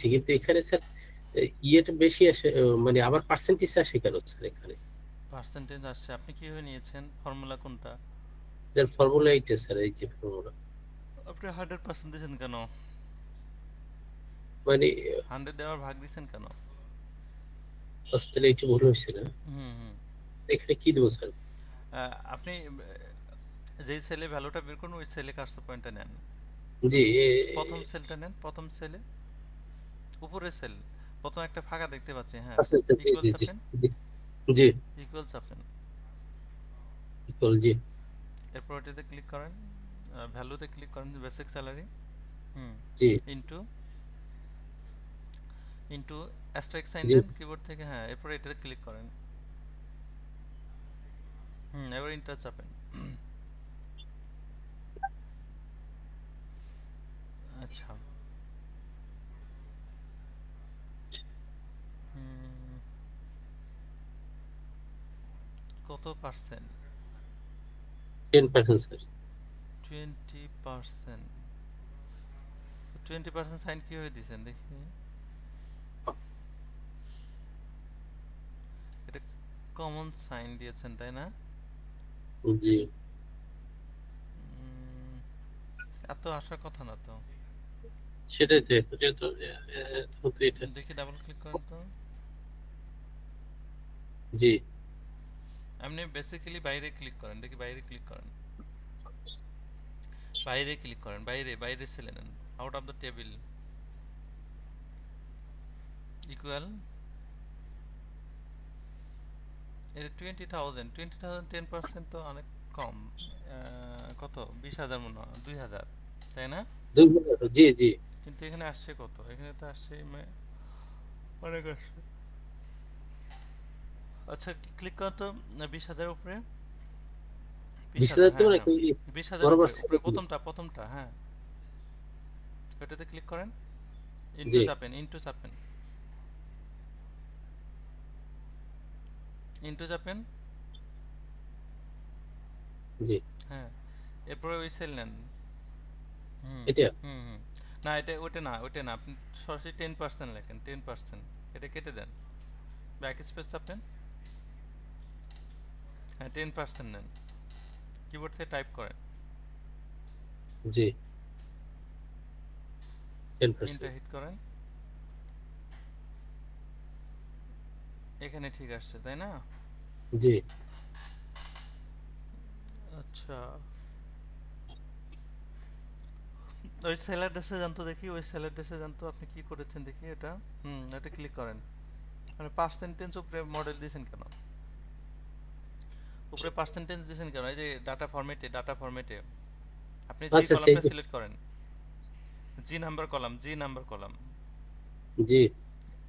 কিন্তু এখানে স্যার ইয়েটা বেশি আসে, মানে আবার পার্সেন্টেজ আসে কেন স্যার এখানে? পার্সেন্টেজ আসছে, আপনি কিভাবে নিয়েছেন, ফর্মুলা কোনটা? স্যার ফর্মুলা এইটা স্যার, এই যে ফর্মুলা। আপনি 100% দিয়েছেন কেন? মানে 100 দেওয়ার ভাগ দিয়েছেন কেন? তাহলে একটু ভুল হয়েছে না? হুম হুম। এখানে কি দেবো স্যার? আপনি যেই সেলে ভ্যালুটা বের করুন ওই সেলে কার্সর পয়েন্টটা নেন। জি প্রথম সেলটা নেন, প্রথম সেলে উপরের সেল, প্রথম একটা ফাঁকা দেখতে পাচ্ছি, হ্যাঁ। আচ্ছা স্যার, জি ইকুয়াল জি জি চাপেন, জি জি ইকুয়াল চাপেন, ইকুয়াল, জি এরপর এটাতে ক্লিক করেন, ভ্যালুতে ক্লিক করেন, বেসিক স্যালারি, হুম, জি ইনটু ইনটু অ্যাস্টারিস্ক সাইন জি দেন কিবোর্ড থেকে, হ্যাঁ, এরপর এটাতে ক্লিক করেন, হুম, এবার ইন্টার চাপেন। আচ্ছা, হুম, কত পার্সেন্ট? 10% স্যার। 20%। 20% সাইন কিভাবে দিয়েছেন দেখি? এটা কমন সাইন দিয়েছেন তাই না? জি উম, এত আসার কথা না তো। সেটাই তো, যেহেতু যেহেতু এটা। দেখি ডাবল ক্লিক করেন তো। জি আপনি বেসিক্যালি বাইরে ক্লিক করেন, দেখি বাইরে ক্লিক করেন, বাইরে ক্লিক করেন, বাইরে বাইরে সেলে নেন, out of the table, equal, এটা 20,000, 20,000 10% তো অনেক কম। কত, 20,000 মনে হয়, 2,000, তাই না? জি জি কিন্তু এখানে আসছে কত, এখানে তো আসছে অনেক আসছে। আচ্ছা, ক্লিক করেন তো 20,000 উপরে, 20,000, 20,000 দেবো হ্যাঁ হ্যাঁ, নাকি? 20,000 বরাবর উপরে, উপরে সেটা কি? প্রথমটা, প্রথমটা, হ্যাঁ, ওটাতে ক্লিক করেন, ইনটু জি চাপেন, ইনটু চাপেন, ইনটু চাপেন, জি হ্যাঁ, এরপরে ওই সেল নেন, হুম এটা হুম হুম। না, এটা ওটা না, ওটা না, আপনি সরাসরি 10% লেখেন, 10%, এটা কেটে দেন, ব্যাক স্পেস চাপেন, হ্যাঁ, 10% নেন, কিবোর্ড থেকে টাইপ করেন, জি 10%। ইন্টার হিট করেন, এখানে ঠিক আসছে তাই না? জি আচ্ছা, ওই সেলার ড্রেসে জানতো দেখি, ওই সেলার ড্রেসে জানতো আপনি কি করেছেন দেখি এটা, হুম, এটা ক্লিক করেন, মানে পার্সেন্টেজ উপরে মডেল দিয়েছেন কেন, উপরে পার্সেন্টেজ দিয়েছেন কেন? এই যে ডাটা ফরম্যাটে, ডাটা ফরম্যাটে আপনি যে আচ্ছা সেই কলামটা সিলেক্ট করেন, G number column, G number column, জি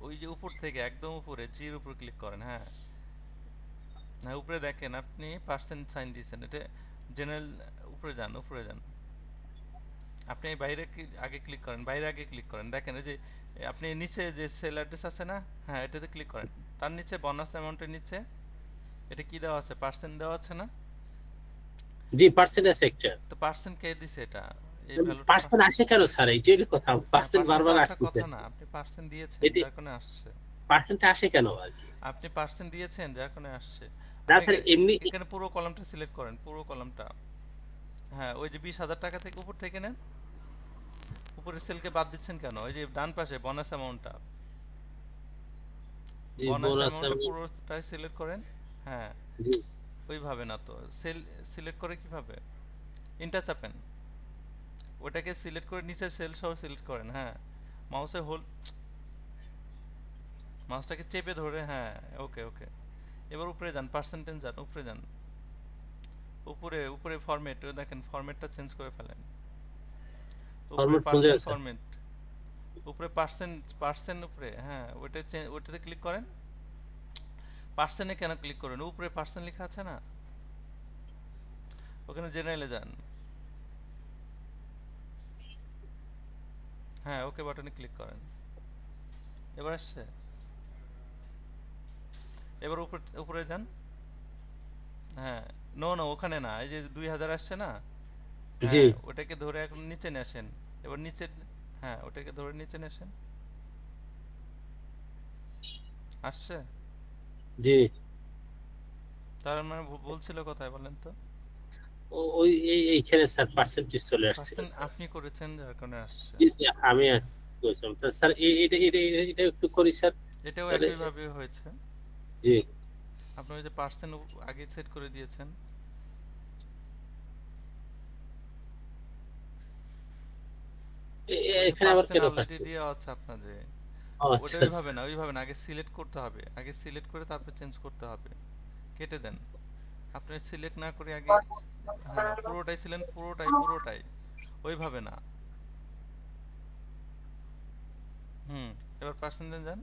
ওই যে উপর থেকে একদম উপরে জির উপর ক্লিক করেন, হ্যাঁ, হ্যাঁ, উপরে দেখেন আপনি পার্সেন্ট সাইন দিয়েছেন, এটা জেনারেল, উপরে যান, উপরে যান, আপনি বাইরে আগে ক্লিক করেন, বাইরে আগে ক্লিক করেন, দেখেন এই যে আপনি নিচে যে সেল অ্যাড্রেস আছে না, হ্যাঁ, এটাতে ক্লিক করেন, তার নিচে বোনাস অ্যামাউন্টের নিচে এটা কি দেওয়া আছে, পার্সেন্ট দেওয়া আছে না? জি পার্সেন্ট আছে একটা। তো পার্সেন্ট কে দিছে এটা, এই ভ্যালুটা পার্সেন্ট আসে কেন স্যার? এইটাই হলো কথা, হ্যাঁ, পার্সেন্ট পার্সেন্ট তো বারবার আসার আসতেছে। কথা না, আপনি পার্সেন্ট দিয়েছেন এটি যার কারণে আসছে, পার্সেন্টটা আসে কেন আর কি? আপনি পার্সেন্ট দিয়েছেন যার কারণে আসছে। না আপনি স্যার এমনি। এখানে পুরো কলামটা সিলেক্ট করেন, পুরো কলামটা, হ্যাঁ, ওই যে 20,000 টাকা থেকে উপর থেকে নেন, উপরের সেলকে বাদ দিচ্ছেন কেন? ওই যে ডান পাশে বোনাস অ্যামাউন্টটা, জি বোনাস বোনাস অ্যামাউন্টটা পুরোটাই সিলেক্ট করেন, হ্যাঁ, জি ওইভাবে না তো, সেল সিলেক্ট করে কিভাবে, ইন্টার চাপেন, ওটাকে সিলেক্ট করে নিচে সেল সহ সিলেক্ট করেন, হ্যাঁ, মাউসে হোল্ড, মাউসটাকে চেপে ধরে, হ্যাঁ, ওকে ওকে, এবার উপরে যান, পার্সেন্টেজ যান, উপরে যান, উপরে উপরে ফরম্যাট, দেখেন ফরম্যাটটা চেঞ্জ করে ফেলেন, উপরে ফরম্যাট কোন পার্সেন্ট জায়গায় স্যার? ফরম্যাট, উপরে পার্সেন্ট, পার্সেন্ট উপরে, হ্যাঁ, ওটাতে ক্লিক করেন, পার্সেন্টে কেন ক্লিক করেন, উপরে পার্সেন্ট লেখা আছে না, ওখানে জেনারেলে যান, হ্যাঁ, ওকে বাটনে ক্লিক করেন, এবার আসছে, এবার উপরে উপরে যান, হ্যাঁ, নো নো, ওখানে না, এই যে 2,000 আসছে না, জি হ্যাঁ, ওটাকে ধরে এখন নিচে নিয়ে আসেন, এবার নিচে, হ্যাঁ, ওটাকে ধরে নিচে নিয়ে আসেন, আসছে? জি। তার মানে ভুল ছিল কোথায় বলেন তো? ওই এইখানে স্যার পার্সেন্টেজ চলে আসছিল পার্সেন্ট স্যার। আপনি করেছেন যার কারণে আসছে। জি জি, আমি আর করেছিলাম তা স্যার, এটা এটা এটা একটু করি স্যার এটাও তাহলে। একইভাবে হয়েছে। জি। আপনি ওই যে পার্সেন্ট আগে সেট করে দিয়েছেন, ওই যে এখানে আবার পার্সেন্ট কেন অলরেডি কাটতেছে? দেওয়া আছে আপনার যে, ও ওটা আচ্ছা আচ্ছা। ওইভাবে না, আগে সিলেক্ট করতে হবে, আগে সিলেক্ট করে তারপর চেঞ্জ করতে হবে। কেটে দেন। আপনি সিলেক্ট না করে আগে, হ্যাঁ পুরোটাই ছিলেন, পুরোটাই ওইভাবে না। হুম, এবার পার্সেন্টে যান।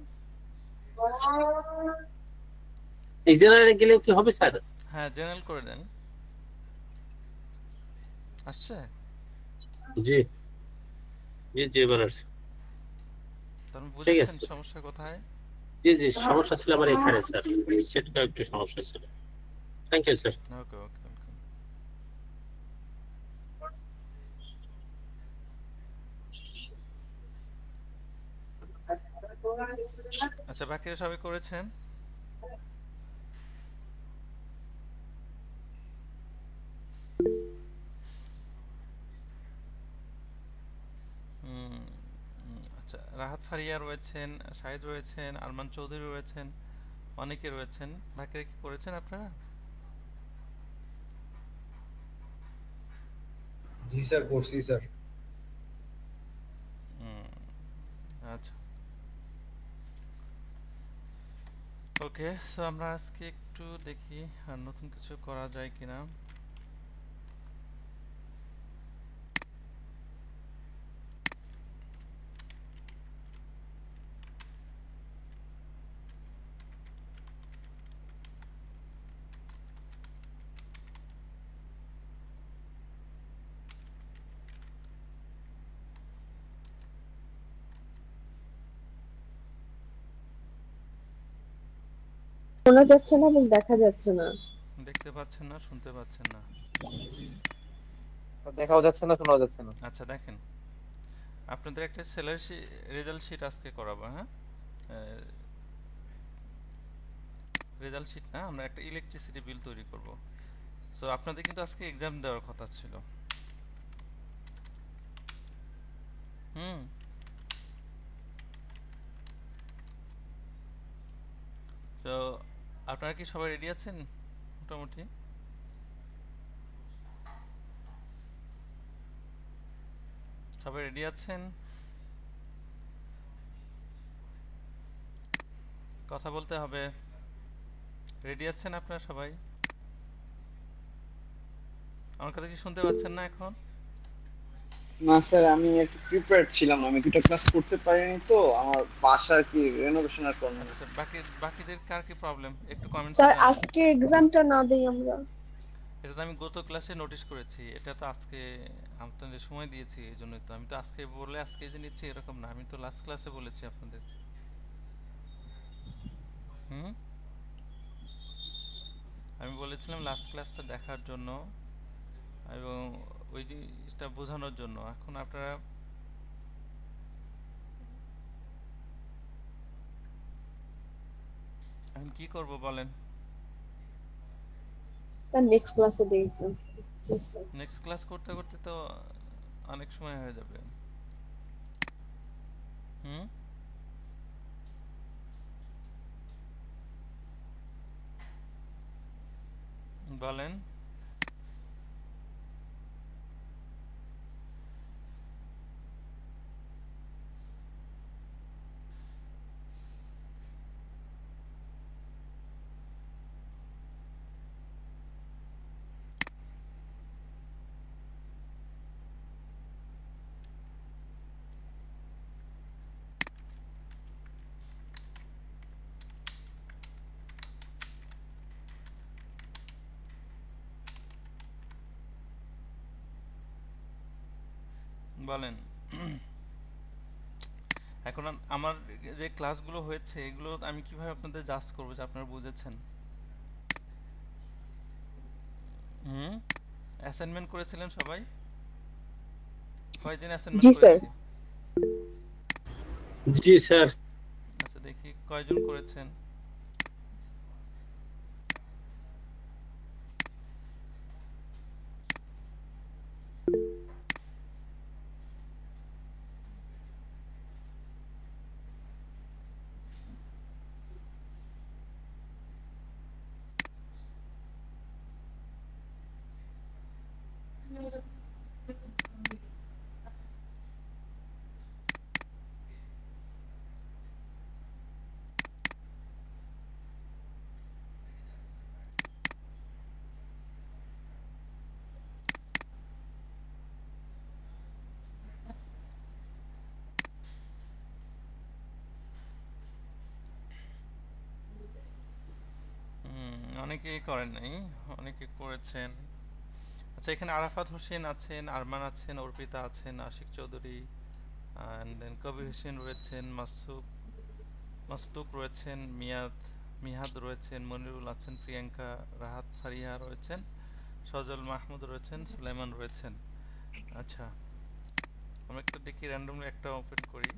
এই জেনারেলে গেলে কি হবে স্যার? হ্যাঁ জেনারেল করে দেন। আসছে? জি জি জি, এবার আসছে। তখন ঠিক বুঝেছেন আছে। সমস্যা কোথায়? জি জি, সমস্যা ছিল আমার এখানে স্যার, সেটা একটু সমস্যা ছিল। Thank you sir. Okay okay, welcome. আচ্ছা, বাকিরা সবাই করেছেন? হুম, আচ্ছা, রাহাত ফারিয়া রয়েছেন, শাহিদ রয়েছেন, আরমান চৌধুরী রয়েছেন, অনেকে রয়েছেন। বাকিরা কি করেছেন আপনারা? জি স্যার, করছি স্যার। হুম, আচ্ছা, ওকে। সো আমরা আজকে একটু দেখি আর নতুন কিছু করা যায় কিনা। শোনা যাচ্ছে না এবং দেখা যাচ্ছে না। দেখতে পাচ্ছেন না, শুনতে পাচ্ছেন না? দেখাও যাচ্ছে না, শোনাও যাচ্ছে না। আচ্ছা দেখেন, আপনাদের একটা স্যালারি রেজাল্ট শিট আজকে করাবো, হ্যাঁ? রেজাল্ট শিট না, আমরা একটা ইলেকট্রিসিটি বিল তৈরি করব। সো আপনাদের কিন্তু আজকে এক্সাম দেওয়ার কথা ছিল। হুম। তো আপনারা কি সবাই রেডি আছেন মোটামুটি? সবাই রেডি আছেন? কথা বলতে হবে। রেডি আছেন আপনারা সবাই? আমার কথা কি শুনতে পাচ্ছেন না এখন? না স্যার, আমি একটু প্রিপেয়ার ছিলাম না, আমি দুটো ক্লাস করতে পারিনি তো, আমার বাসা আর কি রেনোভেশনের কারণে। আচ্ছা, বাকিদের কার কি প্রবলেম একটু কমেন্টসে স্যার জানান। আজকে এক্সামটা না দেই আমরা? এটা তো আমি গত ক্লাসে নোটিশ করেছি, এটা তো আজকে আপনাদের সময় দিয়েছি, এই জন্যই তো আমি তো আজকে বললে আজকে যে নিচ্ছি এরকম না, আমি তো লাস্ট ক্লাসে বলেছি আপনাদের। হুম, আমি বলেছিলাম লাস্ট ক্লাসটা দেখার জন্য এবং ওই জিনিসটা বোঝানোর জন্য। এখন আপনারা এখন কি করব বলেন? স্যার নেক্সট ক্লাসে দেই exam, please sir. Next class করতে করতে তো অনেক সময় হয়ে যাবে। হুম, বলেন। বলেন। এখন আমার যে ক্লাসগুলো হয়েছে এগুলো আমি কিভাবে আপনাদের জাজ করবো যে আপনারা বুঝেছেন? হুম, অ্যাসাইনমেন্ট করেছিলেন সবাই? কয়দিন অ্যাসাইনমেন্ট জি স্যার। করেছি? জি স্যার। আচ্ছা দেখি কয়জন করেছেন। অনেকেই করেন নাই, অনেকে করেছেন। আচ্ছা, এখানে আরাফাত হোসেন আছেন, আরমান আছেন, অর্পিতা আছেন, আশিক চৌধুরী, অ্যান্ড দেন কবির হোসেন রয়েছেন, মাসতুক রয়েছেন, মিহাদ রয়েছেন, মনিরুল আছেন, প্রিয়াঙ্কা, রাহাত ফারিয়া রয়েছেন, সজল মাহমুদ রয়েছেন, সুলাইমান রয়েছেন। আচ্ছা, আমরা একটা দেখি, র্যান্ডমলি একটা ওপেন করি।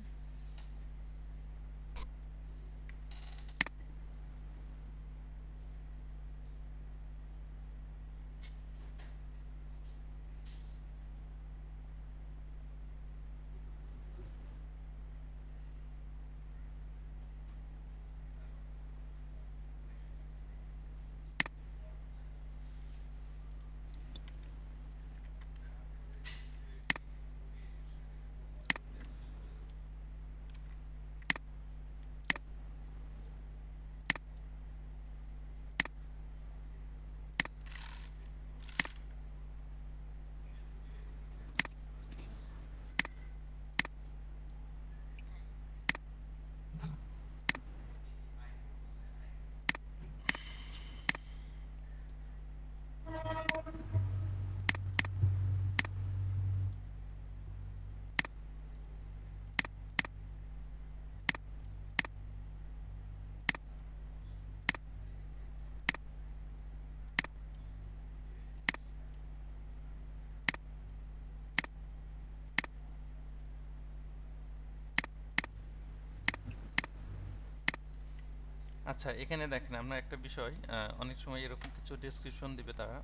আচ্ছা, এখানে দেখেন, আমরা একটা বিষয়, অনেক সময় এরকম কিছু ডেসক্রিপশন দিবে তারা,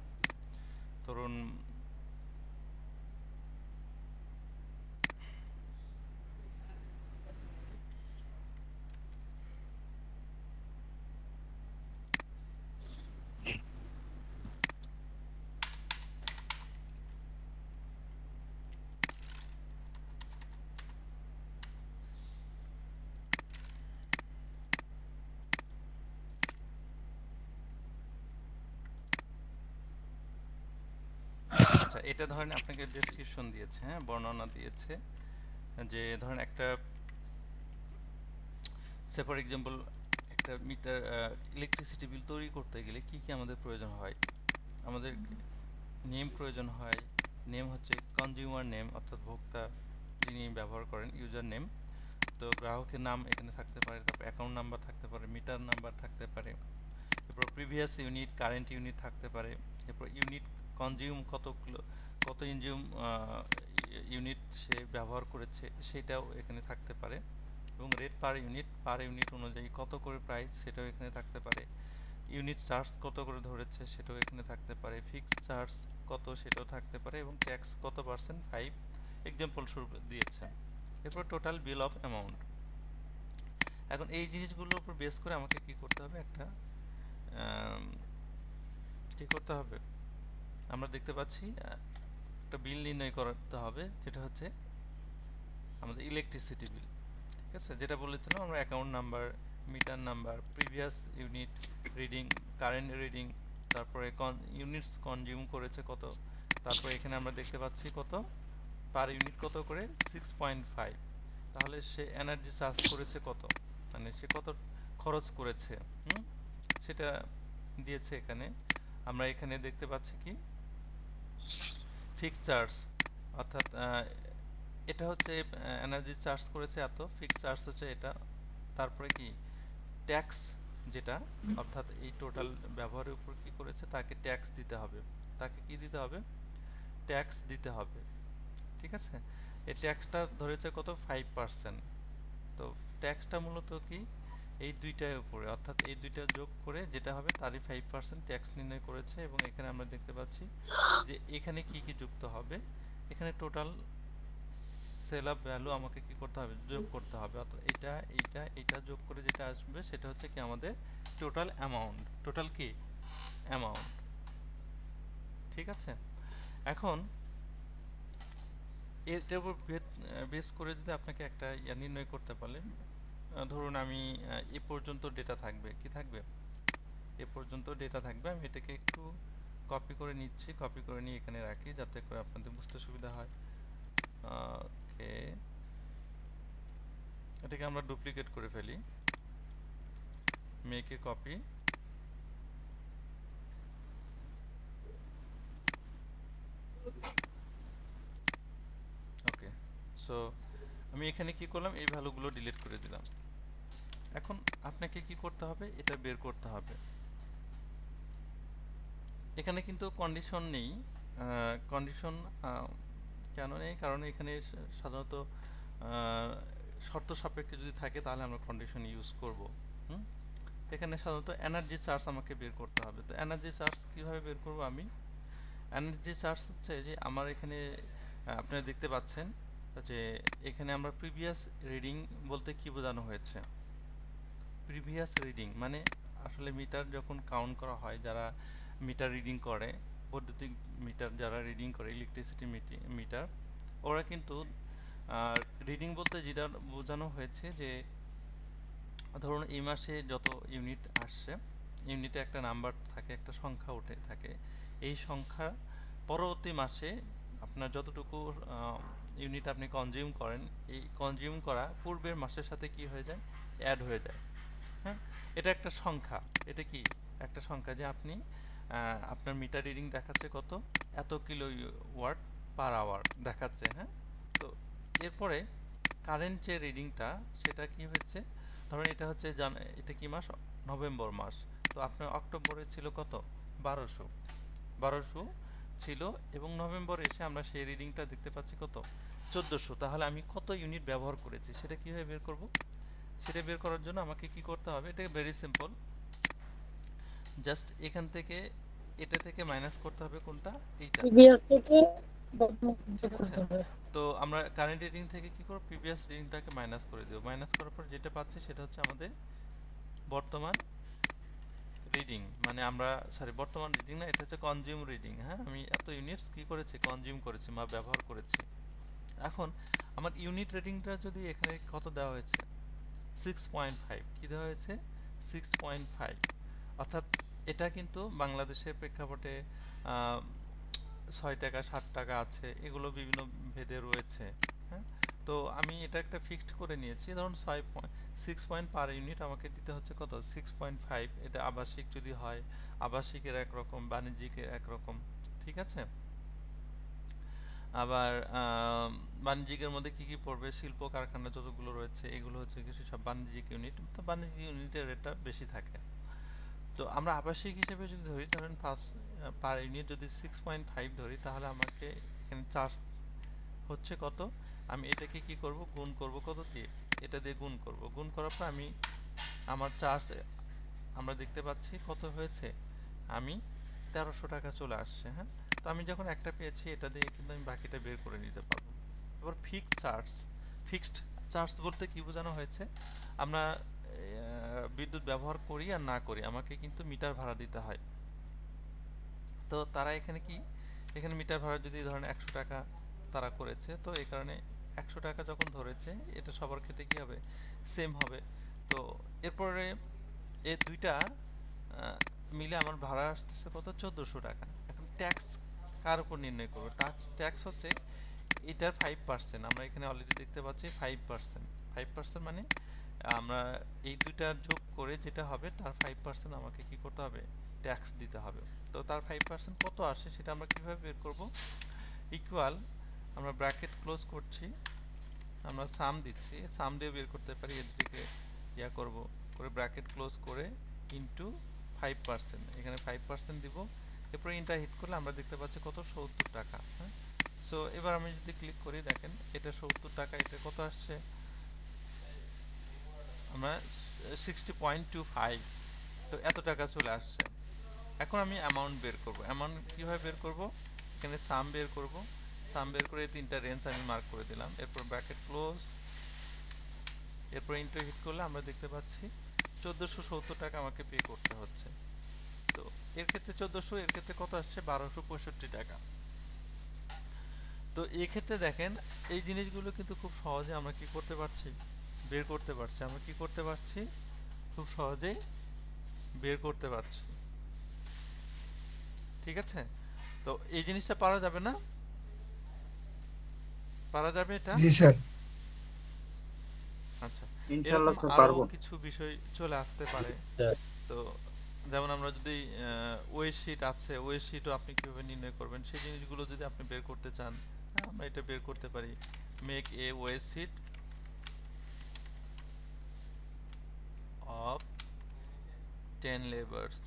ধরুন আচ্ছা, এটা ধরেন আপনাকে ডেসক্রিপশন দিয়েছে, হ্যাঁ, বর্ণনা দিয়েছে, যে ধরেন একটা, সে ফর এক্সাম্পল, একটা মিটার ইলেকট্রিসিটি বিল তৈরি করতে গেলে কি কি আমাদের প্রয়োজন হয়। আমাদের নেম প্রয়োজন হয়। নেম হচ্ছে কনজিউমার নেম, অর্থাৎ ভোক্তা যিনি ব্যবহার করেন, ইউজার নেম। তো গ্রাহকের নাম এখানে থাকতে পারে, তারপর অ্যাকাউন্ট নাম্বার থাকতে পারে, মিটার নাম্বার থাকতে পারে, এরপর প্রিভিয়াস ইউনিট, কারেন্ট ইউনিট থাকতে পারে, এরপর ইউনিট কনজিউম কত ইউনিট সে ব্যবহার করেছে সেটাও এখানে থাকতে পারে, এবং রেট পার ইউনিট অনুযায়ী কত করে প্রাইস সেটাও এখানে থাকতে পারে, ইউনিট চার্জ কত করে ধরেছে সেটাও এখানে থাকতে পারে, ফিক্সড চার্জ কত সেটাও থাকতে পারে, এবং ট্যাক্স কত পার্সেন্ট, 5 এক্সাম্পল স্বরূপ দিয়েছে। এরপর টোটাল বিল অফ অ্যামাউন্ট। এখন এই জিনিসগুলোর উপর বেস করে আমাকে কি করতে হবে, কি করতে হবে, আমরা দেখতে পাচ্ছি একটা বিল নির্ণয় করতে হবে, যেটা হচ্ছে আমাদের ইলেকট্রিসিটি বিল। ঠিক আছে, যেটা বলেছিলাম আমরা, account number, metre number, previous unit reading, current reading, তারপরে ইউনিটস কনজিউম করেছে কত, তারপরে এখানে আমরা দেখতে পাচ্ছি কত পার ইউনিট কত করে, 6.5। তাহলে সে এনার্জি চার্জ করেছে কত, মানে সে কত খরচ করেছে, সেটা দিয়েছে এখানে। আমরা এখানে দেখতে পাচ্ছি কি ফিক্সড চার্জ, অর্থাৎ এটা হচ্ছে এনার্জি চার্জ করেছে এত, ফিক্সড চার্জ হচ্ছে এটা। তারপরে কি ট্যাক্স, যেটা অর্থাৎ এই টোটাল ব্যবহারের উপর কি করেছে তাকে ট্যাক্স দিতে হবে, তাকে কি দিতে হবে, ট্যাক্স দিতে হবে। ঠিক আছে, এই ট্যাক্সটা ধরেছে কত, 5%। তো ট্যাক্সটা মূলত কি এই দুইটার উপরে, অর্থাৎ এই দুইটা যোগ করে যেটা হবে তারই 5% ট্যাক্স নির্ণয় করেছে। এবং এখানে আমরা দেখতে পাচ্ছি যে এখানে কি কি যুক্ত হবে, এখানে টোটাল সেল আপ ভ্যালু আমাকে কি করতে হবে, যোগ করতে হবে, অর্থাৎ এটা যোগ করে যেটা আসবে সেটা হচ্ছে কি আমাদের টোটাল অ্যামাউন্ট, টোটাল কি অ্যামাউন্ট। ঠিক আছে, এখন এটার উপর বেস করে যদি আপনাকে একটা নির্ণয় করতে পারেন, ধরুন আমি এ পর্যন্ত ডেটা থাকবে, কি থাকবে, এ পর্যন্ত ডেটা থাকবে, আমি এটাকে একটু কপি করে নিচ্ছি, কপি করে নিয়ে এখানে রাখি যাতে করে আপনাদের বুঝতে সুবিধা হয়। ওকে, এটাকে আমরা ডুপ্লিকেট করে ফেলি, make a copy, okay, so আমি এখানে কি করলাম, এই ভ্যালুগুলো ডিলিট করে দিলাম। এখন আপনাকে কি করতে হবে, এটা বের করতে হবে। এখানে কিন্তু কন্ডিশন নেই, কন্ডিশন কেন নেই, কারণ এখানে সাধারণত শর্ত সাপেক্ষে যদি থাকে তাহলে আমরা কন্ডিশন ইউজ করব। এখানে সাধারণত এনার্জি চার্জ আমাকে বের করতে হবে। তো এনার্জি চার্জ কিভাবে বের করব আমি? এনার্জি চার্জ হচ্ছে যে আমার এখানে আপনারা দেখতে পাচ্ছেন যে এখানে আমরা প্রিভিয়াস রিডিং বলতে কি বোঝানো হয়েছে। প্রিভিয়াস রিডিং মানে আসলে মিটার যখন কাউন্ট করা হয়, যারা মিটার রিডিং করে, বৈদ্যুতিক মিটার যারা রিডিং করে, ইলেকট্রিসিটি মিটার, ওরা কিন্তু রিডিং বলতে যেটা বোঝানো হয়েছে যে ধরুন এই মাসে যত ইউনিট আসছে, ইউনিটে একটা নাম্বার থাকে, একটা সংখ্যা উঠে থাকে, এই সংখ্যা পরবর্তী মাসে আপনার যতটুকু ইউনিট আপনি কনজিউম করেন, এই কনজিউম করা পূর্বের মাসের সাথে কি হয়ে যায়, অ্যাড হয়ে যায়। হ্যাঁ, এটা একটা সংখ্যা। এটা কি একটা সংখ্যা যে আপনি আপনার মিটার রিডিং দেখাচ্ছে কত, এত কিলো ওয়াট পার আওয়ার দেখাচ্ছে। হ্যাঁ, তো এরপরে কারেন্ট যে রিডিংটা সেটা কি হচ্ছে, ধরুন এটা হচ্ছে এটা কি মাস, নভেম্বর মাস। তো আপনার অক্টোবরে ছিল কত, 1200 ছিল, এবং নভেম্বরে এসে আমরা সেই রিডিংটা দেখতে পাচ্ছি কত, 1400। তাহলে আমি কত ইউনিট ব্যবহার করেছি সেটা কিভাবে বের করব? সেটা বের করার জন্য আমাকে কি করতে হবে, এটা ভেরি সিম্পল, জাস্ট এখান থেকে এটা থেকে মাইনাস করতে হবে কোনটা, এইটা। প্রিভিয়াস থেকে ঠিক আছে, তো আমরা কারেন্ট রিডিং থেকে কি করব, প্রিভিয়াস রিডিংটাকে মাইনাস করে দেব। মাইনাস করার পর যেটা পাচ্ছি সেটা হচ্ছে আমাদের বর্তমান রিডিং, মানে আমরা বর্তমান রিডিং না, এটা হচ্ছে কনজিউম রিডিং। হ্যাঁ, আমি এত ইউনিটস কি করেছি, কনজিউম করেছি বা ব্যবহার করেছি। এখন আমার ইউনিট রিডিংটা যদি এখানে কত দেওয়া হয়েছে, 6.5, কি দেওয়া হয়েছে, 6.5, অর্থাৎ এটা কিন্তু বাংলাদেশের প্রেক্ষাপটে 6 টাকা 7 টাকা আছে, এগুলো বিভিন্ন ভেদে রয়েছে। হ্যাঁ, তো আমি এটা একটা ফিক্সড করে নিয়েছি, ধরুন 6 পয়েন্ট পার ইউনিট আমাকে দিতে হচ্ছে কত, 6.5। এটা আবাসিক যদি হয়, আবাসিকের একরকম, বাণিজ্যিকের একরকম। ঠিক আছে, আবার বাণিজ্যিকের মধ্যে কি কি পড়বে, শিল্প কারখানা যতগুলো রয়েছে এগুলো হচ্ছে কিছু সব বাণিজ্যিক ইউনিট, তো বাণিজ্যিক ইউনিটের রেটটা বেশি থাকে। তো আমরা আবাসিক হিসেবে যদি ধরি, ধরেন পার ইউনিট যদি 6.5 ধরি, তাহলে আমাকে এখানে চার্জ হচ্ছে কত, আমি এটাকে কি করব, গুণ করব কত দিয়ে, এটা দিয়ে গুণ করব। গুণ করার পর আমি আমার চার্জ আমরা দেখতে পাচ্ছি কত হয়েছে, আমি 1300 টাকা চলে আসছে। হ্যাঁ, তো আমি যখন একটা পেয়েছি এটা দিয়ে কিন্তু আমি বাকিটা বের করে নিতে পারবো। এবার ফিক্সড চার্জ বলতে কি বোঝানো হয়েছে, আমরা বিদ্যুৎ ব্যবহার করি আর না করি আমাকে কিন্তু মিটার ভাড়া দিতে হয়। তো তারা এখানে কি, এখানে মিটার ভাড়া যদি ধরেন 100 টাকা তারা করেছে, তো এই কারণে 100 টাকা যখন ধরেছে এটা সবার ক্ষেত্রে কি হবে, সেম হবে। তো এরপরে এই দুইটা মিলে আমার ভাড়া আসতেছে কত, 1400 টাকা। এখন ট্যাক্স কার উপর নির্ণয় করবো, ট্যাক্স হচ্ছে এটার 5%, আমরা এখানে অলরেডি দেখতে পাচ্ছি 5%। 5% মানে আমরা এই দুইটা যোগ করে যেটা হবে তার 5% আমাকে কি করতে হবে, ট্যাক্স দিতে হবে। তো তার 5% কত আসে সেটা আমরা কিভাবে বের করব, ইকুয়াল, আমরা ব্র্যাকেট ক্লোজ করছি, আমরা সাম দিচ্ছি, সাম দিয়ে বের করতে পারি, এর দিকে ইয়া করব, করে ব্র্যাকেট ক্লোজ করে ইনটু 5%, এখানে 5% দিব, এরপরে ইন্টার হিট করলে আমরা দেখতে পাচ্ছি কত, 70 টাকা। হ্যাঁ, সো এবার আমি যদি ক্লিক করি, দেখেন এটা 70 টাকা, এটা কত আসছে, আমরা 60.25, তো এত টাকা চলে আসছে। এখন আমি অ্যামাউন্ট বের করব। অ্যামাউন্ট কিভাবে বের করব, এখানে সাম বের করব, সাম বের করে তিনটা রেঞ্জ আমি মার্ক করে দিলাম, এরপর ব্র্যাকেট ক্লোজ, এরপর ইন্টার হিট করলে আমরা দেখতে পাচ্ছি 1470 টাকা আমাকে পে করতে হচ্ছে। তো এর ক্ষেত্রে 1400, এর ক্ষেত্রে কত আসছে, 1265 টাকা। তো এই ক্ষেত্রে দেখেন এই জিনিসগুলো কিন্তু খুব সহজে আমরা কি করতে পারছি, বের করতে পারছি। আমরা কি করতে পারছি, খুব সহজেই বের করতে পারছি। ঠিক আছে, তো এই জিনিসটা পারা যাবে না, পারা যাবে এটা, জি স্যার, আচ্ছা। ইনশাআল্লাহ এরকম স্যার আরো পারবো। কিছু বিষয় চলে আসতে পারে, স্যার, তো যেমন আমরা যদি ওয়েস শিট আছে, ওয়েস শিটও আপনি কিভাবে নির্ণয় করবেন সেই জিনিসগুলো যদি আপনি বের করতে চান, আমরা এটা বের করতে পারি। Make a wages sheet of 10 labours.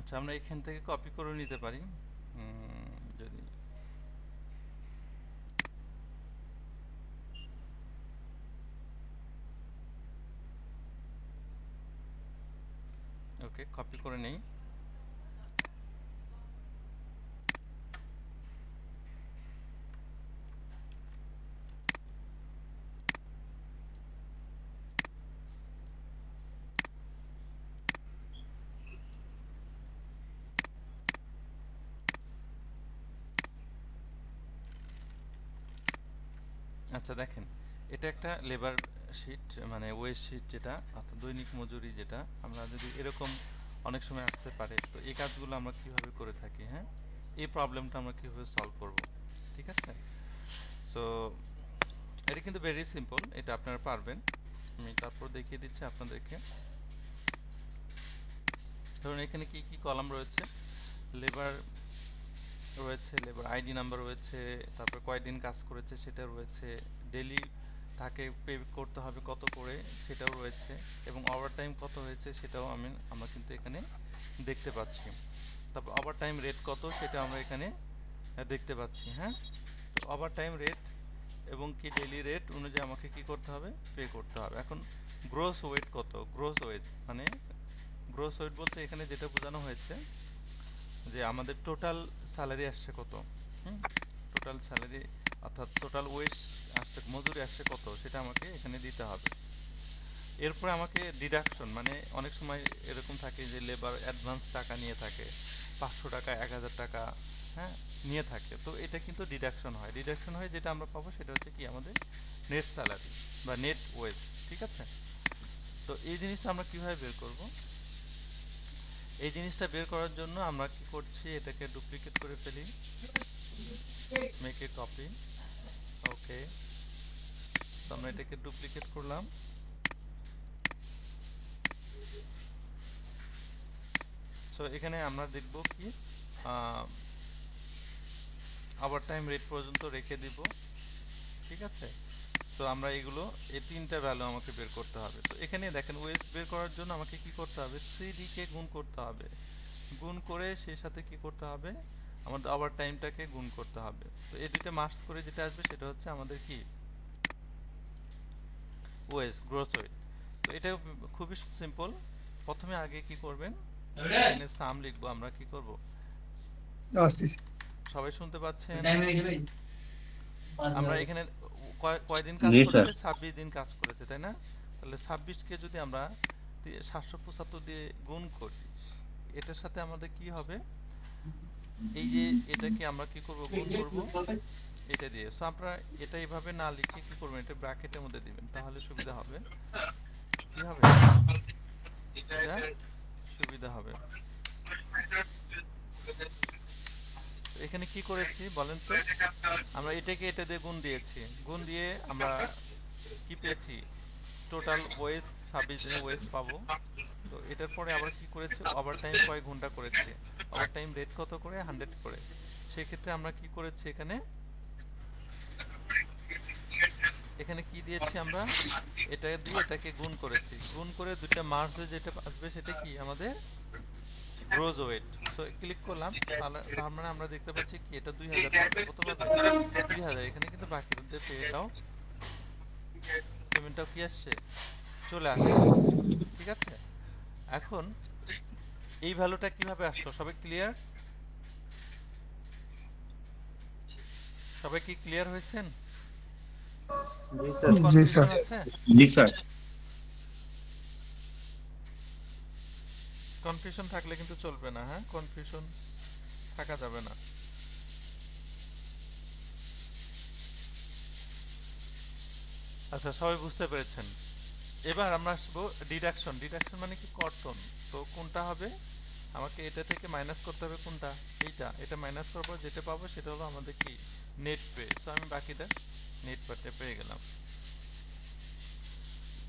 আচ্ছা, আমরা এখান থেকে কপি করে নিতে পারি। যদি ওকে কপি করে নেই। আচ্ছা দেখেন, এটা একটা লেবার শিট, মানে ওয়েজ শিট, যেটা অর্থাৎ দৈনিক মজুরি, যেটা আমরা যদি এরকম অনেক সময় আসতে পারে, তো এই কাজগুলো আমরা কিভাবে করে থাকি, হ্যাঁ, এই প্রবলেমটা আমরা কিভাবে সলভ করব, ঠিক আছে? সো এটা কিন্তু ভেরি সিম্পল, এটা আপনারা পারবেন। আমি তারপর দেখিয়ে দিচ্ছি আপনাদেরকে। ধরুন এখানে কি কি কলাম রয়েছে, লেবার রয়েছে, লেবার আইডি নাম্বার রয়েছে, তারপর কয়দিন কাজ করেছে সেটা রয়েছে, ডেলি তাকে পে করতে হবে কত করে সেটাও রয়েছে, এবং ওভারটাইম কত হয়েছে সেটাও আমরা কিন্তু এখানে দেখতে পাচ্ছি। তারপর ওভারটাইম রেট কত সেটা আমরা এখানে দেখতে পাচ্ছি। হ্যাঁ, ওভারটাইম রেট এবং কি ডেলি রেট অনুযায়ী আমাকে কি করতে হবে, পে করতে হবে। এখন গ্রোস ওয়েট কত, গ্রোস ওয়েট মানে গ্রোস ওয়েট বলতে এখানে যেটা বোঝানো হয়েছে যে আমাদের টোটাল স্যালারি আসছে কত, টোটাল স্যালারি অর্থাৎ টোটাল ওয়েজ আসছে, মজুরি আসছে কত, সেটা আমাকে এখানে দিতে হবে। এরপরে আমাকে ডিডাকশন, মানে অনেক সময় এরকম থাকে যে লেবার অ্যাডভান্স টাকা নিয়ে থাকে, 500 টাকা 1000 টাকা, হ্যাঁ, নিয়ে থাকে, তো এটা কিন্তু ডিডাকশন হয়। ডিডাকশন হয় যেটা আমরা পাবো সেটা হচ্ছে কি আমাদের নেট স্যালারি বা নেট ওয়েজ, ঠিক আছে? তো এই জিনিসটা আমরা কিভাবে বের করব? এই জিনিসটা বের করার জন্য আমরা কি করছি, এটাকে ডুপ্লিকেট করে ফেলি, মেক এ কপি, ওকে। তো আমরা এটাকে ডুপ্লিকেট করলাম। সো এখানে আমরা দেখব কি ওভারটাইম রেট পর্যন্ত রেখে দিব, ঠিক আছে? সো আমরা এগুলো এই তিনটা ভ্যালু আমাকে বের করতে হবে। তো এখানে দেখেন ওয়েজ বের করার জন্য আমাকে কি করতে হবে, সিডি কে গুণ করতে হবে, গুণ করে সেই সাথে কি করতে হবে, আমাদের ওভারটাইমটাকে গুণ করতে হবে। তো এই দুটো মার্কস করে যেটা আসবে সেটা হচ্ছে আমাদের কি ওয়েজ, গ্রোস ওয়েট। তো এটা খুবই সিম্পল। প্রথমে আগে কি করবেন, এখানে সাম লিখবো। আমরা কি করব, সবাই শুনতে পাচ্ছেন? আমরা এখানে কয়দিন কাজ করেছে, 26 দিন কাজ করেছে, তাই না? তাহলে 26 কে যদি আমরা 775 দিয়ে গুণ করি, এটার সাথে আমাদের কি হবে, এই যে এটাকে আমরা কি করব, গুণ করব এটা দিয়ে। সো আপনারা এটা এইভাবে না লিখে কি করবেন, এটা ব্র্যাকেটের মধ্যে দিবেন, তাহলে সুবিধা হবে। কি হবে, এটা সুবিধা হবে। এখানে কি করেছি বলেন তো, আমরা এটাকে এটা দিয়ে গুণ দিয়েছি, গুণ দিয়ে আমরা কি পেয়েছি, টোটাল ওয়েজ 26 দিনের ওয়েজ পাবো। তো এটার পরে আবার কি করেছে, ওভারটাইম কয় ঘন্টা করেছে, ওভারটাইম রেট কত করে, 100 করে। সেই ক্ষেত্রে আমরা কি করেছি, এখানে এখানে কি দিয়েছি আমরা, এটা দিয়ে এটাকে গুণ করেছি, গুণ করে দুটো মার্জে যেটা আসবে সেটা কি আমাদের গ্রোজ ওয়েট। সো ক্লিক করলাম, তার মানে আমরা দেখতে পাচ্ছি কি এটা 2000 পাবে, কত পাবে 2000। এখানে কিন্তু বাকিদের পেটাও পেমেন্টটাও কি আসছে, চলে আসছে, ঠিক আছে। এখন এই ভ্যালুটা কিভাবে আসলো, সবাই ক্লিয়ার? সবাই কি ক্লিয়ার হয়েছেন? জি স্যার। কনফিউশন আছে? জি স্যার। কনফিউশন থাকলে কিন্তু চলবে না, হ্যাঁ, কনফিউশন থাকা যাবে না। আচ্ছা, সবাই বুঝতে পেরেছেন। এবার আমরা আসবো ডিডাকশন। ডিডাকশন মানে কি, কর্তন। তো কোনটা হবে, আমাকে এটা থেকে মাইনাস করতে হবে কোনটা, এইটা। এটা মাইনাস করবো, যেটা পাবো সেটা হলো আমাদের কি নেট পে। তো আমি বাকিটা নেট পেতে পেয়ে গেলাম।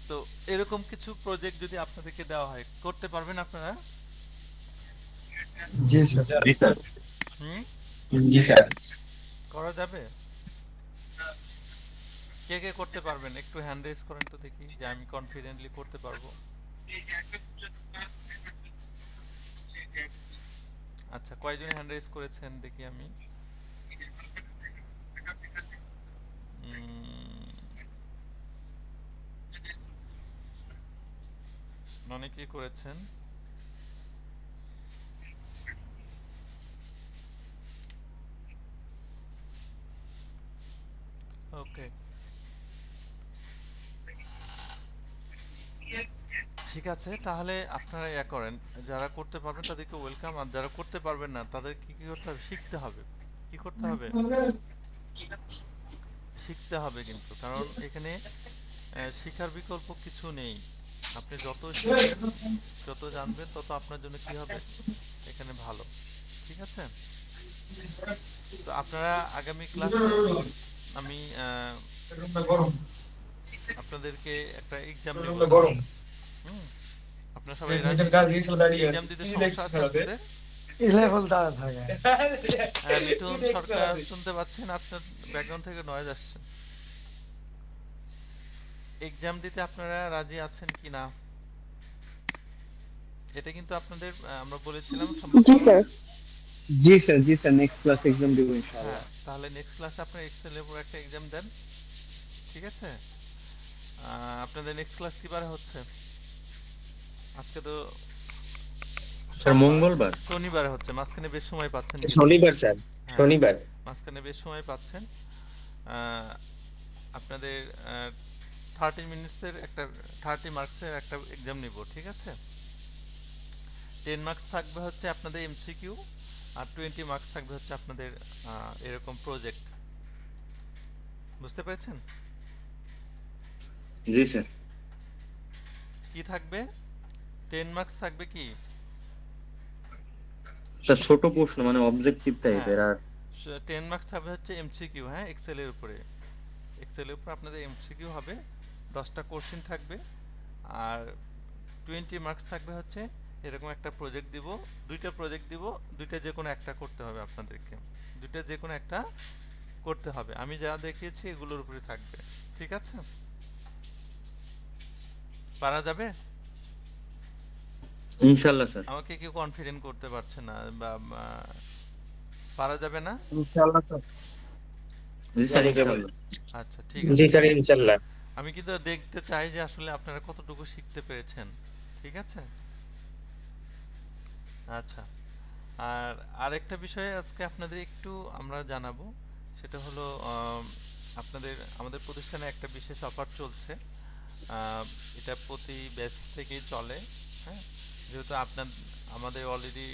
তো এরকম কিছু প্রজেক্ট যদি আপনাদেরকে দেওয়া হয়, করতে পারবেন আপনারা? জি স্যার। জি স্যার। হুম, জি স্যার। করা যাবে? কে কে করতে পারবেন একটু হ্যান্ড রেজ করেন তো দেখি, যে আমি কনফিডেন্টলি করতে পারবো। আচ্ছা, কয়জন হ্যান্ড রেজ করেছেন দেখি আমি। অনেকেই করেছেন। ওকে, ঠিক আছে। তাহলে আপনারা ইয়া করেন, যারা করতে পারবেন তাদেরকে ওয়েলকাম, আর যারা করতে পারবেন না তাদের কি কি করতে হবে, শিখতে হবে। কি করতে হবে, শিখতে হবে কিন্তু, কারণ এখানে শিখার বিকল্প কিছু নেই। আপনি যত শিখবেন, যত জানবেন, তত আপনার জন্য কি হবে এখানে ভালো, ঠিক আছে। তো আপনারা আগামী ক্লাসে আমি আপনাদেরকে একটা এক্সাম দেব। হুম, আপনারা সবাই এক্সাম দিতে সমস্যা আছে আপনাদের? লিটন সরকার শুনতে পাচ্ছেন? আপনার ব্যাকগ্রাউন্ড থেকে নয়েজ আসছে। এক্সাম দিতে আপনারা রাজি আছেন কি না? এটা কিন্তু আপনাদের আমরা বলেছিলাম জি স্যার। জি স্যার, জি স্যার, নেক্সট ক্লাস এক্সাম দেব ইনশাআল্লাহ। হ্যাঁ, তাহলে নেক্সট ক্লাসে আপনারা এক্সেলের উপর একটা এক্সাম দেন, ঠিক আছে। আপনাদের নেক্সট ক্লাস কি বারে হচ্ছে? আজকে তো স্যার মঙ্গলবার। শনিবারে হচ্ছে, মাঝখানে বেশ সময় পাচ্ছেন। শনিবার স্যার, শনিবার। মাঝখানে বেশ সময় পাচ্ছেন। আপনাদের 30 মিনিটসের একটা 30 মার্কসের একটা এক্সাম নিব, ঠিক আছে। 10 মার্কস থাকবে হচ্ছে আপনাদের এমসিকিউ, আর 20 মার্কস থাকবে হচ্ছে আপনাদের এরকম প্রজেক্ট। বুঝতে পেরেছেন? জি স্যার। কি থাকবে, 10 মার্কস থাকবে কি স্যার ছোট প্রশ্ন, মানে অবজেক্টিভ টাইপের। আর 10 মার্কস থাকবে হচ্ছে এমসিকিউ, হ্যাঁ, এক্সেলের উপরে। এক্সেলের উপর আপনাদের এমসিকিউ হবে, 10টা কোশ্চেন থাকবে। আর 20 মার্কস থাকবে হচ্ছে এরকম একটা প্রজেক্ট দিব, দুইটা প্রজেক্ট দিব, দুইটা যে কোনো একটা করতে হবে আপনাদেরকে, দুইটা যে কোনো একটা করতে হবে। আমি যা দেখিয়েছি এগুলোর উপরে থাকবে, ঠিক আছে। পারা যাবে? ইনশাআল্লাহ স্যার। আমাকে কেউ কনফিডেন্ট করতে পারছে না, বা পারা যাবে না? ইনশাআল্লাহ স্যার। জি স্যার, ইনশাআল্লাহ। আচ্ছা, ঠিক আছে। জি স্যার, ইনশাআল্লাহ। আমি কিন্তু দেখতে চাই যে আসলে আপনারা কতটুকু শিখতে পেরেছেন, ঠিক আছে। আচ্ছা, আর আরেকটা বিষয়ে আজকে আপনাদের একটু আমরা জানাবো, সেটা হলো আমাদের প্রতিষ্ঠানে একটা বিশেষ অফার চলছে। এটা প্রতি ব্যাচ থেকেই চলে, হ্যাঁ। যেহেতু আমাদের অলরেডি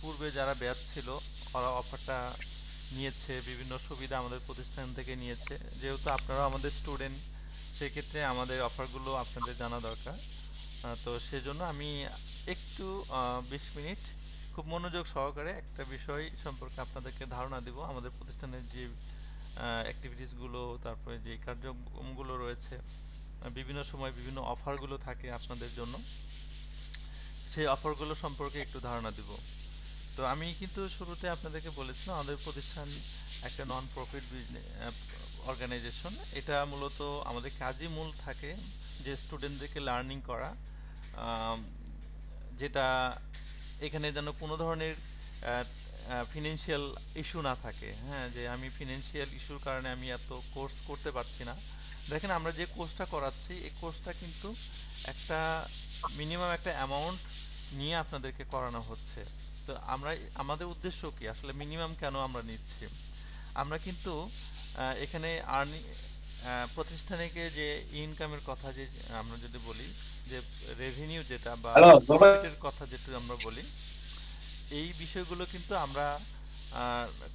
পূর্বে যারা ব্যাচ ছিল ওরা অফারটা নিয়েছে, বিভিন্ন সুবিধা আমাদের প্রতিষ্ঠান থেকে নিয়েছে। যেহেতু আপনারা আমাদের স্টুডেন্ট, সেক্ষেত্রে আমাদের অফারগুলো আপনাদের জানা দরকার। তো সেজন্য আমি একটু 20 মিনিট খুব মনোযোগ সহকারে একটা বিষয় সম্পর্কে আপনাদেরকে ধারণা দিব। আমাদের প্রতিষ্ঠানের যে অ্যাক্টিভিটিসগুলো, তারপরে যে কার্যক্রমগুলো রয়েছে, বিভিন্ন সময় বিভিন্ন অফারগুলো থাকে আপনাদের জন্য, সেই অফারগুলো সম্পর্কে একটু ধারণা দিব। তো আমি কিন্তু শুরুতে আপনাদেরকে বলেছিলাম আমাদের প্রতিষ্ঠান একটা নন প্রফিট অর্গানাইজেশন। এটা মূলত আমাদের কাজই মূল থাকে যে স্টুডেন্টদেরকে লার্নিং করা, আম, যেটা এখানে যেন কোনো ধরনের ফিনান্সিয়াল ইস্যু না থাকে। হ্যাঁ, যে আমি ফিনান্সিয়াল ইস্যুর কারণে আমি এত কোর্স করতে পারছি না। দেখেন আমরা যে কোর্সটা করাচ্ছি এই কোর্সটা কিন্তু একটা মিনিমাম একটা অ্যামাউন্ট নিয়ে আপনাদেরকে করানো হচ্ছে। তো আমরা আমাদের উদ্দেশ্য কি আসলে মিনিমাম কেন আমরা নিচ্ছি? আমরা কিন্তু এখানে আর্নিং প্রতিষ্ঠানকে যে ইনকামের কথা যে আমরা যদি বলি যে রেভিনিউ যেটা বা প্রফিটের কথা যেটা আমরা বলি, এই বিষয়গুলো কিন্তু আমরা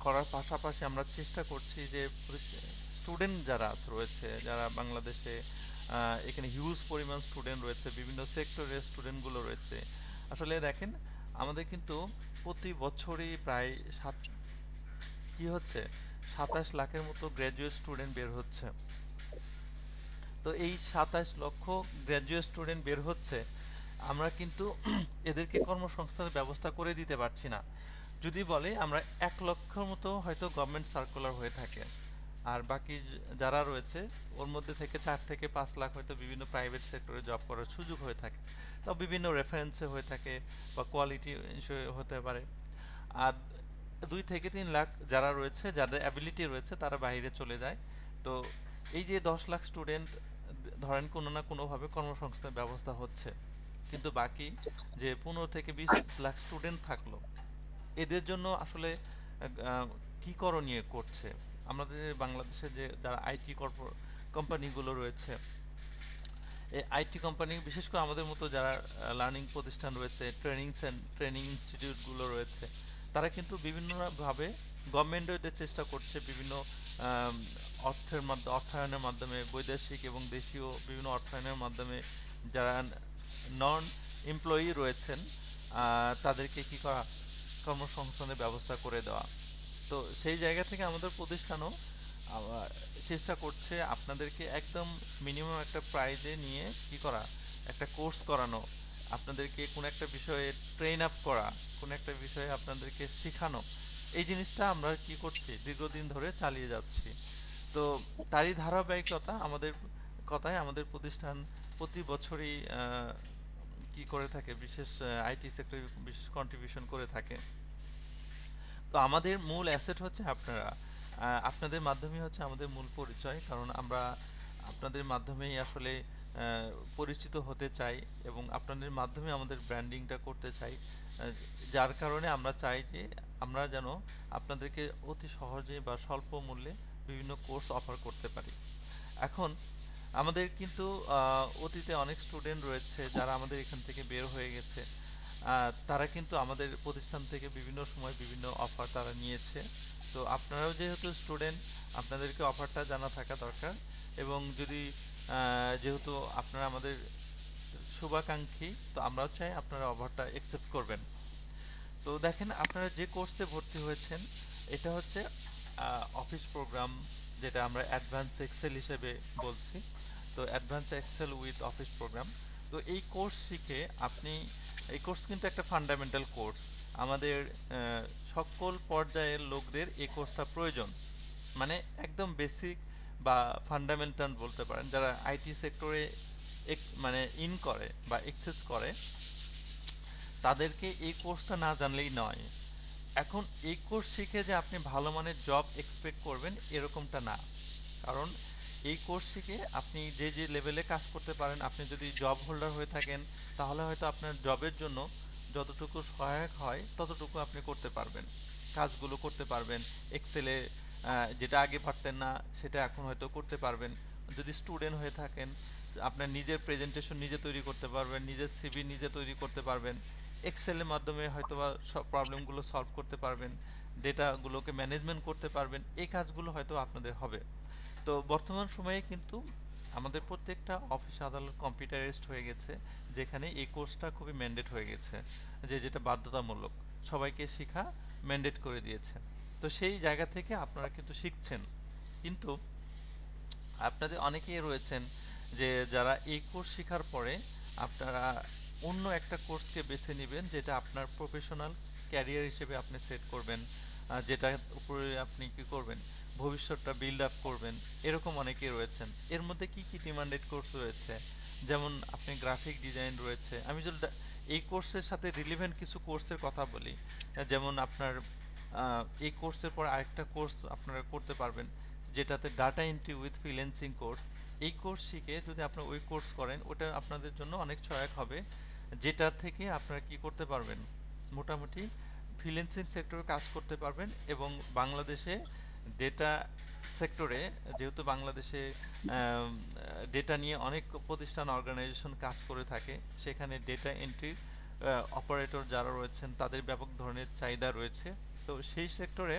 করার পাশাপাশি আমরা চেষ্টা করছি যে স্টুডেন্ট যারা রয়েছে, যারা বাংলাদেশে এখানে হিউজ পরিমাণ স্টুডেন্ট রয়েছে, বিভিন্ন সেক্টরের স্টুডেন্টগুলো রয়েছে। আসলে দেখেন আমাদের কিন্তু প্রতি বছরই প্রায় কি হচ্ছে 27 লাখের মতো গ্র্যাজুয়েট স্টুডেন্ট বের হচ্ছে। তো এই 27 লক্ষ গ্র্যাজুয়েট স্টুডেন্ট বের হচ্ছে, আমরা কিন্তু এদেরকে কর্মসংস্থানের ব্যবস্থা করে দিতে পারছি না। যদি বলে আমরা 1 লক্ষর মতো হয়তো গভর্নমেন্ট সার্কুলার হয়ে থাকে, আর বাকি যারা রয়েছে ওর মধ্যে থেকে 4 থেকে 5 লাখ হয়তো বিভিন্ন প্রাইভেট সেক্টরে জব করার সুযোগ হয়ে থাকে, তাও বিভিন্ন রেফারেন্সে হয়ে থাকে বা কোয়ালিটি হতে পারে। আর 2 থেকে 3 লাখ যারা রয়েছে, যাদের অ্যাবিলিটি রয়েছে, তারা বাইরে চলে যায়। তো এই যে 10 লাখ স্টুডেন্ট ধরেন কোনো না কোনোভাবে কর্মসংস্থানের ব্যবস্থা হচ্ছে, কিন্তু বাকি যে 15 থেকে 20 লাখ স্টুডেন্ট থাকলো, এদের জন্য আসলে কি করণীয় করছে আমাদের বাংলাদেশে যে যারা আইটি কোম্পানিগুলো রয়েছে, এই আইটি কোম্পানি বিশেষ করে আমাদের মতো যারা লার্নিং প্রতিষ্ঠান রয়েছে, ট্রেনিং ইনস্টিটিউটগুলো রয়েছে, তারা কিন্তু বিভিন্নভাবে গভর্নমেন্টও এটা চেষ্টা করছে বিভিন্ন অর্থায়নের মাধ্যমে, বৈদেশিক এবং দেশীয় বিভিন্ন অর্থায়নের মাধ্যমে যারা নন এমপ্লয়ি রয়েছেন তাদেরকে কি করা, কর্মসংস্থানের ব্যবস্থা করে দেওয়া। তো সেই জায়গা থেকে আমাদের প্রতিষ্ঠানও চেষ্টা করছে আপনাদেরকে একদম মিনিমাম একটা প্রাইজে নিয়ে কি করা, একটা কোর্স করানো, আপনাদেরকে কোনো একটা বিষয়ে ট্রেন আপ করা, কোনো একটা বিষয়ে আপনাদেরকে শেখানো। এই জিনিসটা আমরা কি করছি, দীর্ঘদিন ধরে চালিয়ে যাচ্ছি। তো তারই ধারাবাহিকতা আমাদের প্রতিষ্ঠান প্রতি বছরই কি করে থাকে, বিশেষ আইটি সেক্টরে বিশেষ কন্ট্রিবিউশন করে থাকে। তো আমাদের মূল অ্যাসেট হচ্ছে আপনারা, আপনাদের মাধ্যমেই হচ্ছে আমাদের মূল পরিচয়, কারণ আমরা আপনাদের মাধ্যমেই আসলে পরিচিত হতে চাই এবং আপনাদের মাধ্যমে আমাদের ব্র্যান্ডিংটা করতে চাই। যার কারণে আমরা চাই যে আমরা যেন আপনাদেরকে অতি সহজে বা স্বল্প মূল্যে বিভিন্ন কোর্স অফার করতে পারি। এখন আমাদের কিন্তু অতীতে অনেক স্টুডেন্ট রয়েছে যারা আমাদের এখান থেকে বের হয়ে গেছে, তারা কিন্তু আমাদের প্রতিষ্ঠান থেকে বিভিন্ন সময় বিভিন্ন অফার তারা নিয়েছে। তো আপনারাও যেহেতু স্টুডেন্ট, আপনাদেরকে অফারটা জানা থাকা দরকার, এবং যদি যেহেতু আপনারা আমাদের শুভাকাঙ্ক্ষী, তো আমরাও চাই আপনারা অফারটা অ্যাকসেপ্ট করবেন। তো দেখেন আপনারা যে কোর্সে ভর্তি হয়েছেন এটা হচ্ছে অফিস প্রোগ্রাম, যেটা আমরা অ্যাডভান্স এক্সেল হিসেবে বলছি। তো advance Excel with office program. তো এই কোর্স শিখে আপনি, এই কোর্স কিন্তু একটা ফান্ডামেন্টাল কোর্স, আমাদের সকল পর্যায়ের লোকদের এই কোর্সটা প্রয়োজন। মানে একদম বেসিক বা ফান্ডামেন্টাল বলতে পারেন, যারা আইটি সেক্টরে মানে ইন করে বা এক্সেস করে, তাদেরকে এই কোর্সটা না জানলেই নয়। এখন এই কোর্স শিখে যে আপনি ভালো মানের জব এক্সপেক্ট করবেন এরকমটা না, কারণ এই কোর্স শিখে আপনি যে যে লেভেলে কাজ করতে পারেন, আপনি যদি জব হোল্ডার হয়ে থাকেন তাহলে হয়তো আপনার জবের জন্য যতটুকু সহায়ক হয় ততটুকু আপনি করতে পারবেন, কাজগুলো করতে পারবেন। এক্সেলে যেটা আগে পারতেন না সেটা এখন হয়তো করতে পারবেন। যদি স্টুডেন্ট হয়ে থাকেন আপনার নিজের প্রেজেন্টেশন নিজে তৈরি করতে পারবেন, নিজের সিভি নিজে তৈরি করতে পারবেন, এক্সেলের মাধ্যমে হয়তো বা সব প্রবলেমগুলো সলভ করতে পারবেন, ডেটাগুলোকে ম্যানেজমেন্ট করতে পারবেন। এই কাজগুলো হয়তো আপনাদের হবে। তো বর্তমান সময়ে কিন্তু আমাদের প্রত্যেকটা অফিস আদালত কম্পিউটারাইজড হয়ে গেছে, যেখানে এই কোর্সটা খুবই ম্যান্ডেট হয়ে গেছে, যেটা বাধ্যতামূলক, সবাইকে শেখা ম্যান্ডেট করে দিয়েছে। তো সেই জায়গা থেকে আপনারা কিন্তু শিখছেন, কিন্তু আপনাদের অনেকেই রয়েছেন যে যারা এই কোর্স শেখার পরে আপনারা অন্য একটা কোর্সকে বেছে নেবেন, যেটা আপনার প্রফেশনাল ক্যারিয়ার হিসেবে আপনি সেট করবেন, যেটার উপরে আপনি কি করবেন, ভবিষ্যৎটা বিল্ড আপ করবেন, এরকম অনেকেই রয়েছেন। এর মধ্যে কি কি ডিমান্ডেড কোর্স রয়েছে, যেমন আপনি গ্রাফিক ডিজাইন রয়েছে। আমি যদি এই কোর্সের সাথে রিলেভেন্ট কিছু কোর্সের কথা বলি, যেমন আপনার এই কোর্সের পর আরেকটা কোর্স আপনারা করতে পারবেন যেটাতে data entry with freelancing course. এই কোর্স শিখে যদি আপনারা ওই কোর্স করেন, ওটা আপনাদের জন্য অনেক সহায়ক হবে, যেটা থেকে আপনারা কি করতে পারবেন, মোটামুটি ফ্রিল্যান্সিং সেক্টরে কাজ করতে পারবেন। এবং বাংলাদেশে ডেটা সেক্টরে, যেহেতু বাংলাদেশে ডেটা নিয়ে অনেক প্রতিষ্ঠান অর্গানাইজেশন কাজ করে থাকে, সেখানে ডেটা এন্ট্রি অপারেটর যারা রয়েছেন তাদের ব্যাপক ধরনের চাহিদা রয়েছে। তো সেই সেক্টরে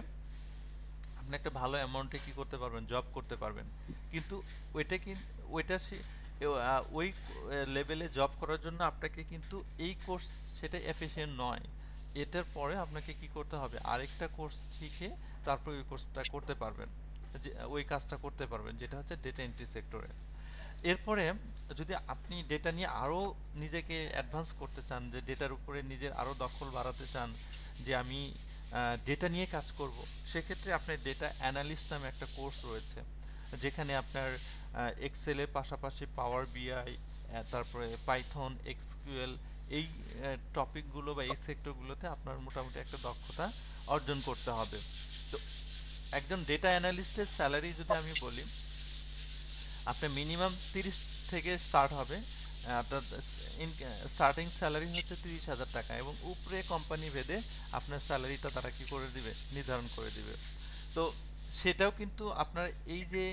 আপনি একটা ভালো অ্যামাউন্টে কি করতে পারবেন, জব করতে পারবেন। কিন্তু ওইটা ওই লেভেলে জব করার জন্য আপনাকে কিন্তু এই কোর্স সেটা এফিশিয়েন্ট নয়। এটার পরে আপনাকে কি করতে হবে, আরেকটা কোর্স শিখে তারপর ওই কোর্সটা করতে পারবেন, যে ওই কাজটা করতে পারবেন, যেটা হচ্ছে ডেটা এন্ট্রি সেক্টরে। এরপরে যদি আপনি ডেটা নিয়ে আরও নিজেকে অ্যাডভান্স করতে চান, যে ডেটার উপরে নিজের আরও দখল বাড়াতে চান, যে আমি ডেটা নিয়ে কাজ করব, সেক্ষেত্রে আপনার ডেটা অ্যানালিস্ট নামে একটা কোর্স রয়েছে, যেখানে আপনার এক্সেলের পাশাপাশি পাওয়ার বিআই, তারপরে পাইথন, এক্সকিউএল, এই টপিকগুলো বা এই সেক্টরগুলোতে আপনার মোটামুটি একটা দক্ষতা অর্জন করতে হবে। তো একজন ডেটা অ্যানালিস্টের স্যালারি যদি আমি বলি, আপনার মিনিমাম 30 থেকে স্টার্ট হবে। আপনার স্টার্টিং স্যালারি হচ্ছে 30,000 টাকা, এবং উপরে কোম্পানি ভেদে আপনার স্যালারিটা তারা কি করে দিবে, নির্ধারণ করে দিবে। তো সেটাও কিন্তু আপনার এই যে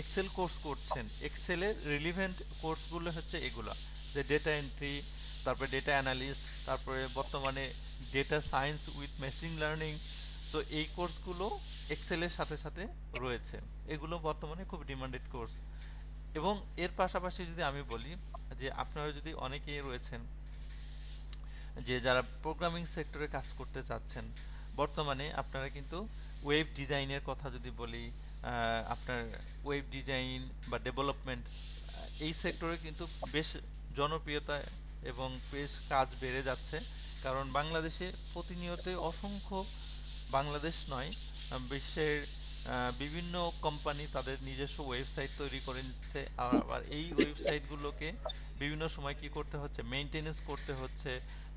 এক্সেল কোর্স করছেন, এক্সেলের রিলিভেন্ট কোর্সগুলো হচ্ছে এগুলো, যে ডেটা এন্ট্রি, তারপরে ডেটা অ্যানালিস্ট, তারপরে বর্তমানে data science with machine learning. তো এই কোর্সগুলো এক্সেলের সাথে সাথে রয়েছে, এগুলো বর্তমানে খুব ডিমান্ডেড কোর্স। এবং এর পাশাপাশি যদি আমি বলি, যে আপনারা যদি অনেকেই রয়েছেন যে যারা প্রোগ্রামিং সেক্টরে কাজ করতে চাচ্ছেন, বর্তমানে আপনারা কিন্তু ওয়েব ডিজাইনের কথা যদি বলি, আপনার ওয়েব ডিজাইন বা ডেভেলপমেন্ট, এই সেক্টরে কিন্তু বেশ জনপ্রিয়তা এবং বেশ কাজ বেড়ে যাচ্ছে। কারণ বাংলাদেশে প্রতিনিয়ত অসংখ্য, বাংলাদেশ নয়, বিশ্বের বিভিন্ন কোম্পানি তাদের নিজস্ব ওয়েবসাইট তৈরি করে নিচ্ছে। আবার এই ওয়েবসাইটগুলোকে বিভিন্ন সময় কি করতে হচ্ছে, মেইনটেনেন্স করতে হচ্ছে।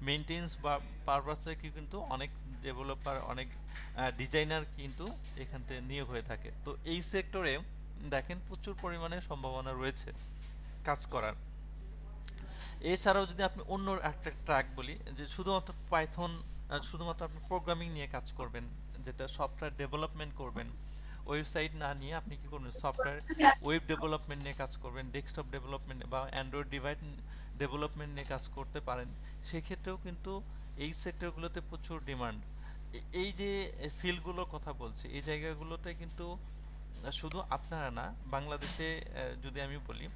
মেইনটেনেন্স বা পারপাসে কি কিন্তু অনেক ডেভেলপার, অনেক ডিজাইনার কিন্তু এখান থেকে নিয়োগ হয়ে থাকে। তো এই সেক্টরে দেখেন প্রচুর পরিমাণে সম্ভাবনা রয়েছে কাজ করার। এছাড়াও যদি আপনি অন্য একটা ট্র্যাক বলি, যে শুধুমাত্র পাইথন, শুধুমাত্র আপনি প্রোগ্রামিং নিয়ে কাজ করবেন, যেটা সফটওয়্যার ডেভেলপমেন্ট করবেন, ওয়েবসাইট না নিয়ে আপনি কি করবেন, সফটওয়্যার ওয়েব ডেভেলপমেন্ট নিয়ে কাজ করবেন, ডেস্কটপ ডেভেলপমেন্ট বা অ্যান্ড্রয়েড ডিভাইস ডেভেলপমেন্ট নিয়ে কাজ করতে পারেন, সেক্ষেত্রেও কিন্তু এই সেক্টরগুলোতে প্রচুর ডিমান্ড। এই যে ফিল্ডগুলোর কথা বলছি, এই জায়গাগুলোতে কিন্তু শুধু আপনারা না, বাংলাদেশে যদি আমি বলি,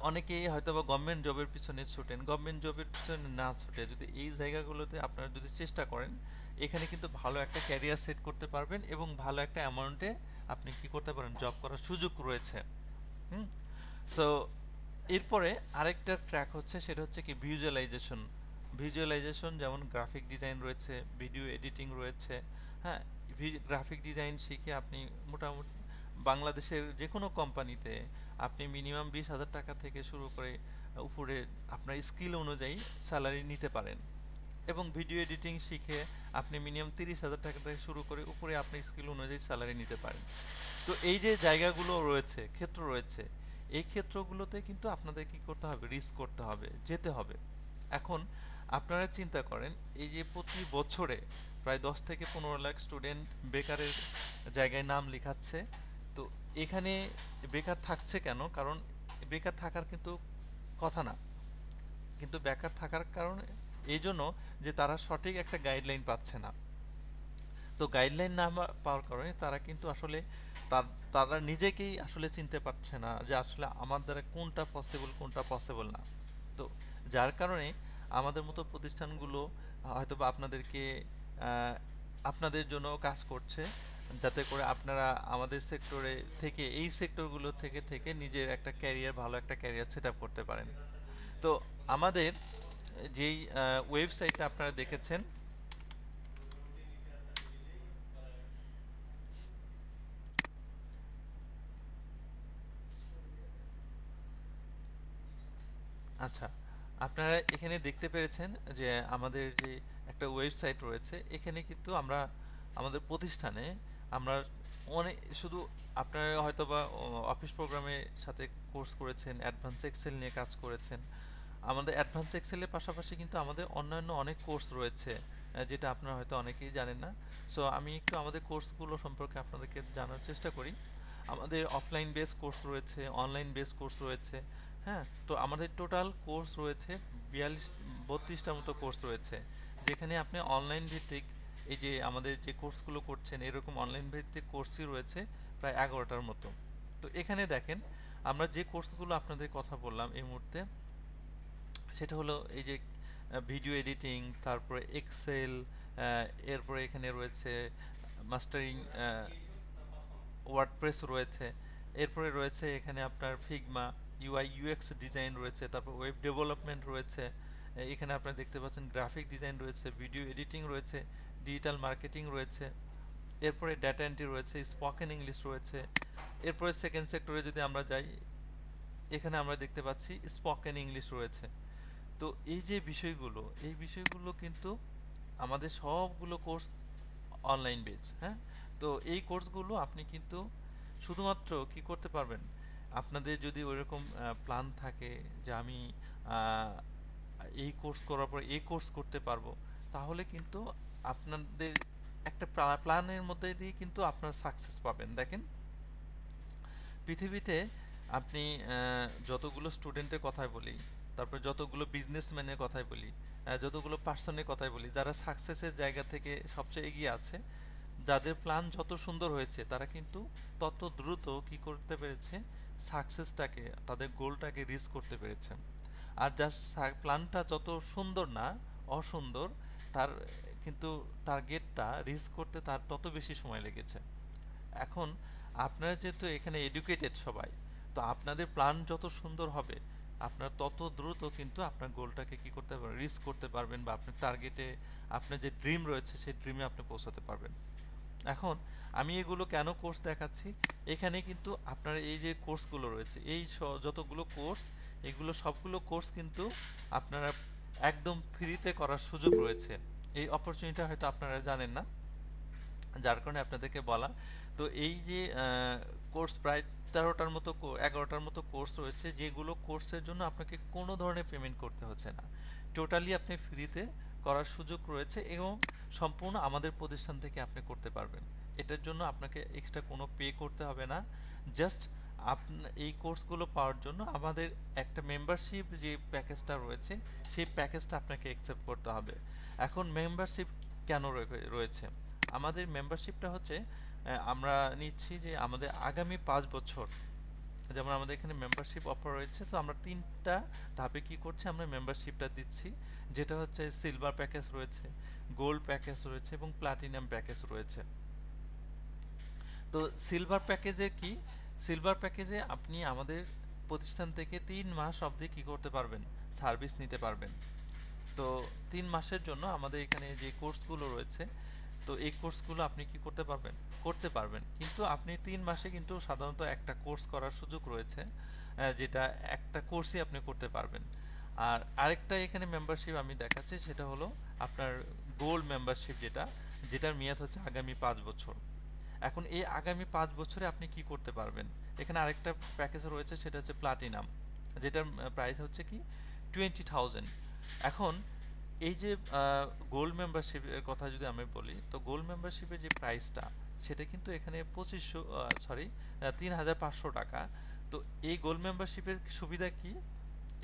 অনেকেই হয়তো বা গভর্নমেন্ট জবের পিছনে ছুটেন, গভর্নমেন্ট জবের পিছনে না ছুটে যদি এই জায়গাগুলোতে আপনারা যদি চেষ্টা করেন, এখানে কিন্তু ভালো একটা ক্যারিয়ার সেট করতে পারবেন, এবং ভালো একটা অ্যামাউন্টে আপনি কি করতে পারেন, জব করার সুযোগ রয়েছে। সো এরপরে আরেকটা ট্র্যাক হচ্ছে, সেটা হচ্ছে কি ভিজুয়ালাইজেশন, যেমন গ্রাফিক ডিজাইন রয়েছে, ভিডিও এডিটিং রয়েছে। হ্যাঁ, গ্রাফিক ডিজাইন শিখে আপনি মোটামুটি বাংলাদেশের যে কোনো কোম্পানিতে আপনি মিনিমাম 20,000 টাকা থেকে শুরু করে উপরে আপনার স্কিল অনুযায়ী স্যালারি নিতে পারেন। এবং ভিডিও এডিটিং শিখে আপনি মিনিমাম 30,000 টাকা থেকে শুরু করে উপরে আপনি স্কিল অনুযায়ী স্যালারি নিতে পারেন। তো এই যে জায়গাগুলো রয়েছে, ক্ষেত্র রয়েছে, এই ক্ষেত্রগুলোতে কিন্তু আপনাদের কি করতে হবে, রিস্ক করতে হবে, যেতে হবে। এখন আপনারা চিন্তা করেন, এই যে প্রতি বছরে প্রায় 10 থেকে 15 লাখ স্টুডেন্ট বেকারের জায়গায় নাম লেখাচ্ছে। তো এখানে বেকার থাকছে কেন? কারণ বেকার থাকার কিন্তু কথা না, কিন্তু বেকার থাকার কারণ এই জন্য যে তারা সঠিক একটা গাইডলাইন পাচ্ছে না। তো গাইডলাইন না পাওয়ার কারণে তারা কিন্তু আসলে তারা নিজেকেই আসলে চিনতে পারছে না যে আসলে আমার দ্বারা কোনটা পসিবল না। তো যার কারণে আমাদের মতো প্রতিষ্ঠানগুলো হয়তোবা আপনাদেরকে আপনাদের জন্য কাজ করছে, যাতে করে আপনারা আমাদের সেক্টরে থেকে, এই সেক্টরগুলো থেকে নিজের একটা ক্যারিয়ার, ভালো একটা ক্যারিয়ার সেট আপ করতে পারেন। তো আমাদের যেই ওয়েবসাইটটা আপনারা দেখেছেন, আচ্ছা, আপনারা এখানে দেখতে পেরেছেন যে আমাদের যে একটা ওয়েবসাইট রয়েছে, এখানে কিন্তু আমরা আমাদের প্রতিষ্ঠানে আমরা অনেক শুধু আপনারা হয়তোবা অফিস প্রোগ্রামের সাথে কোর্স করেছেন, অ্যাডভান্স এক্সেল নিয়ে কাজ করেছেন। আমাদের অ্যাডভান্স এক্সেলের পাশাপাশি কিন্তু আমাদের অন্যান্য অনেক কোর্স রয়েছে, যেটা আপনারা হয়তো অনেকেই জানেন না। সো আমি একটু আমাদের কোর্সগুলো সম্পর্কে আপনাদেরকে জানার চেষ্টা করি। আমাদের অফলাইন বেস কোর্স রয়েছে, অনলাইন বেস কোর্স রয়েছে। হ্যাঁ, তো আমাদের টোটাল কোর্স রয়েছে 32টার মতো কোর্স রয়েছে, যেখানে আপনি অনলাইন ভিত্তিক এই যে আমাদের যে কোর্সগুলো করছেন এরকম অনলাইন ভিত্তিক কোর্সই রয়েছে প্রায় 11টার মতো। তো এখানে দেখেন আমরা যে কোর্সগুলো আপনাদের কথা বললাম এই মুহূর্তে, সেটা হলো এই যে ভিডিও এডিটিং, তারপরে এক্সেল, এরপরে এখানে রয়েছে মাস্টারিং ওয়ার্ডপ্রেস রয়েছে, এরপরে রয়েছে এখানে আপনার ফিগমা, ইউআই ইউএক্স ডিজাইন রয়েছে, তারপর ওয়েব ডেভেলপমেন্ট রয়েছে, এখানে আপনারা দেখতে পাচ্ছেন গ্রাফিক ডিজাইন রয়েছে, ভিডিও এডিটিং রয়েছে, ডিজিটাল মার্কেটিং রয়েছে, এরপরে ডেটা এন্ট্রি রয়েছে, স্পোকেন ইংলিশ রয়েছে। এরপরে সেকেন্ড সেক্টরে যদি আমরা যাই, এখানে আমরা দেখতে পাচ্ছি স্পোকেন ইংলিশ রয়েছে। তো এই যে বিষয়গুলো, এই বিষয়গুলো কিন্তু আমাদের সবগুলো কোর্স অনলাইন বেজ। হ্যাঁ, তো এই কোর্সগুলো আপনি কিন্তু শুধুমাত্র কি করতে পারবেন, আপনাদের যদি ওইরকম প্ল্যান থাকে যে আমি এই কোর্স করার পর এই কোর্স করতে পারবো, তাহলে কিন্তু আপনাদের একটা প্ল্যানের মধ্যে দিয়ে কিন্তু আপনার সাকসেস পাবেন। দেখেন পৃথিবীতে আপনি যতগুলো স্টুডেন্টের কথাই বলি, তারপর যতগুলো বিজনেসম্যানের কথাই বলি, যতগুলো পার্সনের কথাই বলি, যারা সাকসেসের জায়গা থেকে সবচেয়ে এগিয়ে আছে, যাদের প্ল্যান যত সুন্দর হয়েছে, তারা কিন্তু তত দ্রুত কি করতে পেরেছে, সাকসেসটাকে, তাদের গোলটাকে রিচ করতে পেরেছে। আর যার প্ল্যানটা যত সুন্দর না, অসুন্দর, তার কিন্তু টার্গেটটা রিচ করতে তার তত বেশি সময় লেগেছে। এখন আপনারা যেহেতু এখানে এডুকেটেড সবাই, তো আপনাদের প্ল্যান যত সুন্দর হবে, আপনার তত দ্রুত কিন্তু আপনার গোলটাকে কি করতে পারবেন, রিচ করতে পারবেন, বা আপনার টার্গেটে আপনার যে ড্রিম রয়েছে সেই ড্রিমে আপনি পৌঁছাতে পারবেন। এখন আমি এগুলো কেন কোর্স দেখাচ্ছি, এখানে কিন্তু আপনার এই যে কোর্সগুলো রয়েছে, এই যতগুলো কোর্স, এগুলো সবগুলো কোর্স কিন্তু আপনারা একদম ফ্রিতে করার সুযোগ রয়েছে। এই অপরচুনিটি হয়তো আপনারা জানেন না, যার কারণে আপনাদেরকে বলা। তো এই যে কোর্স প্রায় 11টার মতো কোর্স রয়েছে, যেগুলো কোর্সের জন্য আপনাকে কোনো ধরনের পেমেন্ট করতে হচ্ছে না, টোটালি আপনি ফ্রিতে করার সুযোগ রয়েছে, এবং সম্পূর্ণ আমাদের প্রতিষ্ঠান থেকে আপনি করতে পারবেন। এটার জন্য আপনাকে এক্সট্রা কোনো পে করতে হবে না। জাস্ট এই কোর্সগুলো পাওয়ার জন্য আমাদের একটা মেম্বারশিপ যে প্যাকেজটা রয়েছে, সেই প্যাকেজটা আপনাকে অ্যাকসেপ্ট করতে হবে। এখন মেম্বারশিপ কেন রয়েছে? আমাদের মেম্বারশিপটা হচ্ছে আমরা নিচ্ছি যে আমাদের আগামী 5 বছর, যেমন আমাদের এখানে মেম্বারশিপ অফার রয়েছে, তো আমরা 3টা ধাপে কি করছি, আমরা মেম্বারশিপটা দিচ্ছি, যেটা হচ্ছে সিলভার প্যাকেজ রয়েছে, গোল্ড প্যাকেজ রয়েছে এবং প্লাটিনাম প্যাকেজ রয়েছে। তো সিলভার প্যাকেজে কি, সিলভার প্যাকেজে আপনি আমাদের প্রতিষ্ঠান থেকে 3 মাস অবধি কি করতে পারবেন, সার্ভিস নিতে পারবেন। তো 3 মাসের জন্য আমাদের এখানে যে কোর্সগুলো রয়েছে, তো এই কোর্সগুলো আপনি কি করতে পারবেন, কিন্তু আপনি 3 মাসে কিন্তু সাধারণত একটা কোর্স করার সুযোগ রয়েছে, যেটা একটা কোর্সই আপনি করতে পারবেন। আর আরেকটা এখানে মেম্বারশিপ আমি দেখাচ্ছি, সেটা হলো আপনার গোল্ড মেম্বারশিপ, যেটার মেয়াদ হচ্ছে আগামী 5 বছর। এখন এই আগামী 5 বছরে আপনি কি করতে পারবেন, এখানে আরেকটা প্যাকেজ রয়েছে, সেটা হচ্ছে প্লাটিনাম, যেটার প্রাইস হচ্ছে কি 20,000। এখন এই যে গোল্ড মেম্বারশিপের কথা যদি আমি বলি, তো গোল্ড মেম্বারশিপের যে প্রাইসটা, সেটা কিন্তু এখানে 3,500 টাকা। তো এই গোল্ড মেম্বারশিপের সুবিধা কি,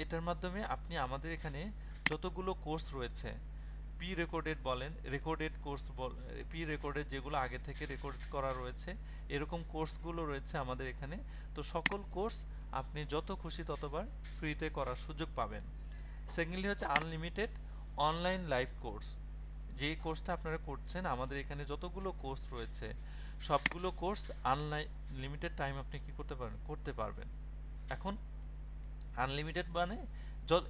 এটার মাধ্যমে আপনি আমাদের এখানে যতগুলো কোর্স রয়েছে, প্রি রেকর্ডেড বলেন, রেকর্ডেড কোর্স প্রি রেকর্ডেড যেগুলো আগে থেকে রেকর্ড করা রয়েছে, এরকম কোর্সগুলো রয়েছে আমাদের এখানে। তো সকল কোর্স আপনি যত খুশি ততবার ফ্রিতে করার সুযোগ পাবেন। সেকেন্ডলি হচ্ছে আনলিমিটেড অনলাইন লাইভ কোর্স, যে কোর্সটা আপনারা করছেন, আমাদের এখানে যতগুলো কোর্স রয়েছে সবগুলো কোর্স আনলিমিটেড টাইম আপনি কি করতে পারবেন। এখন আনলিমিটেড মানে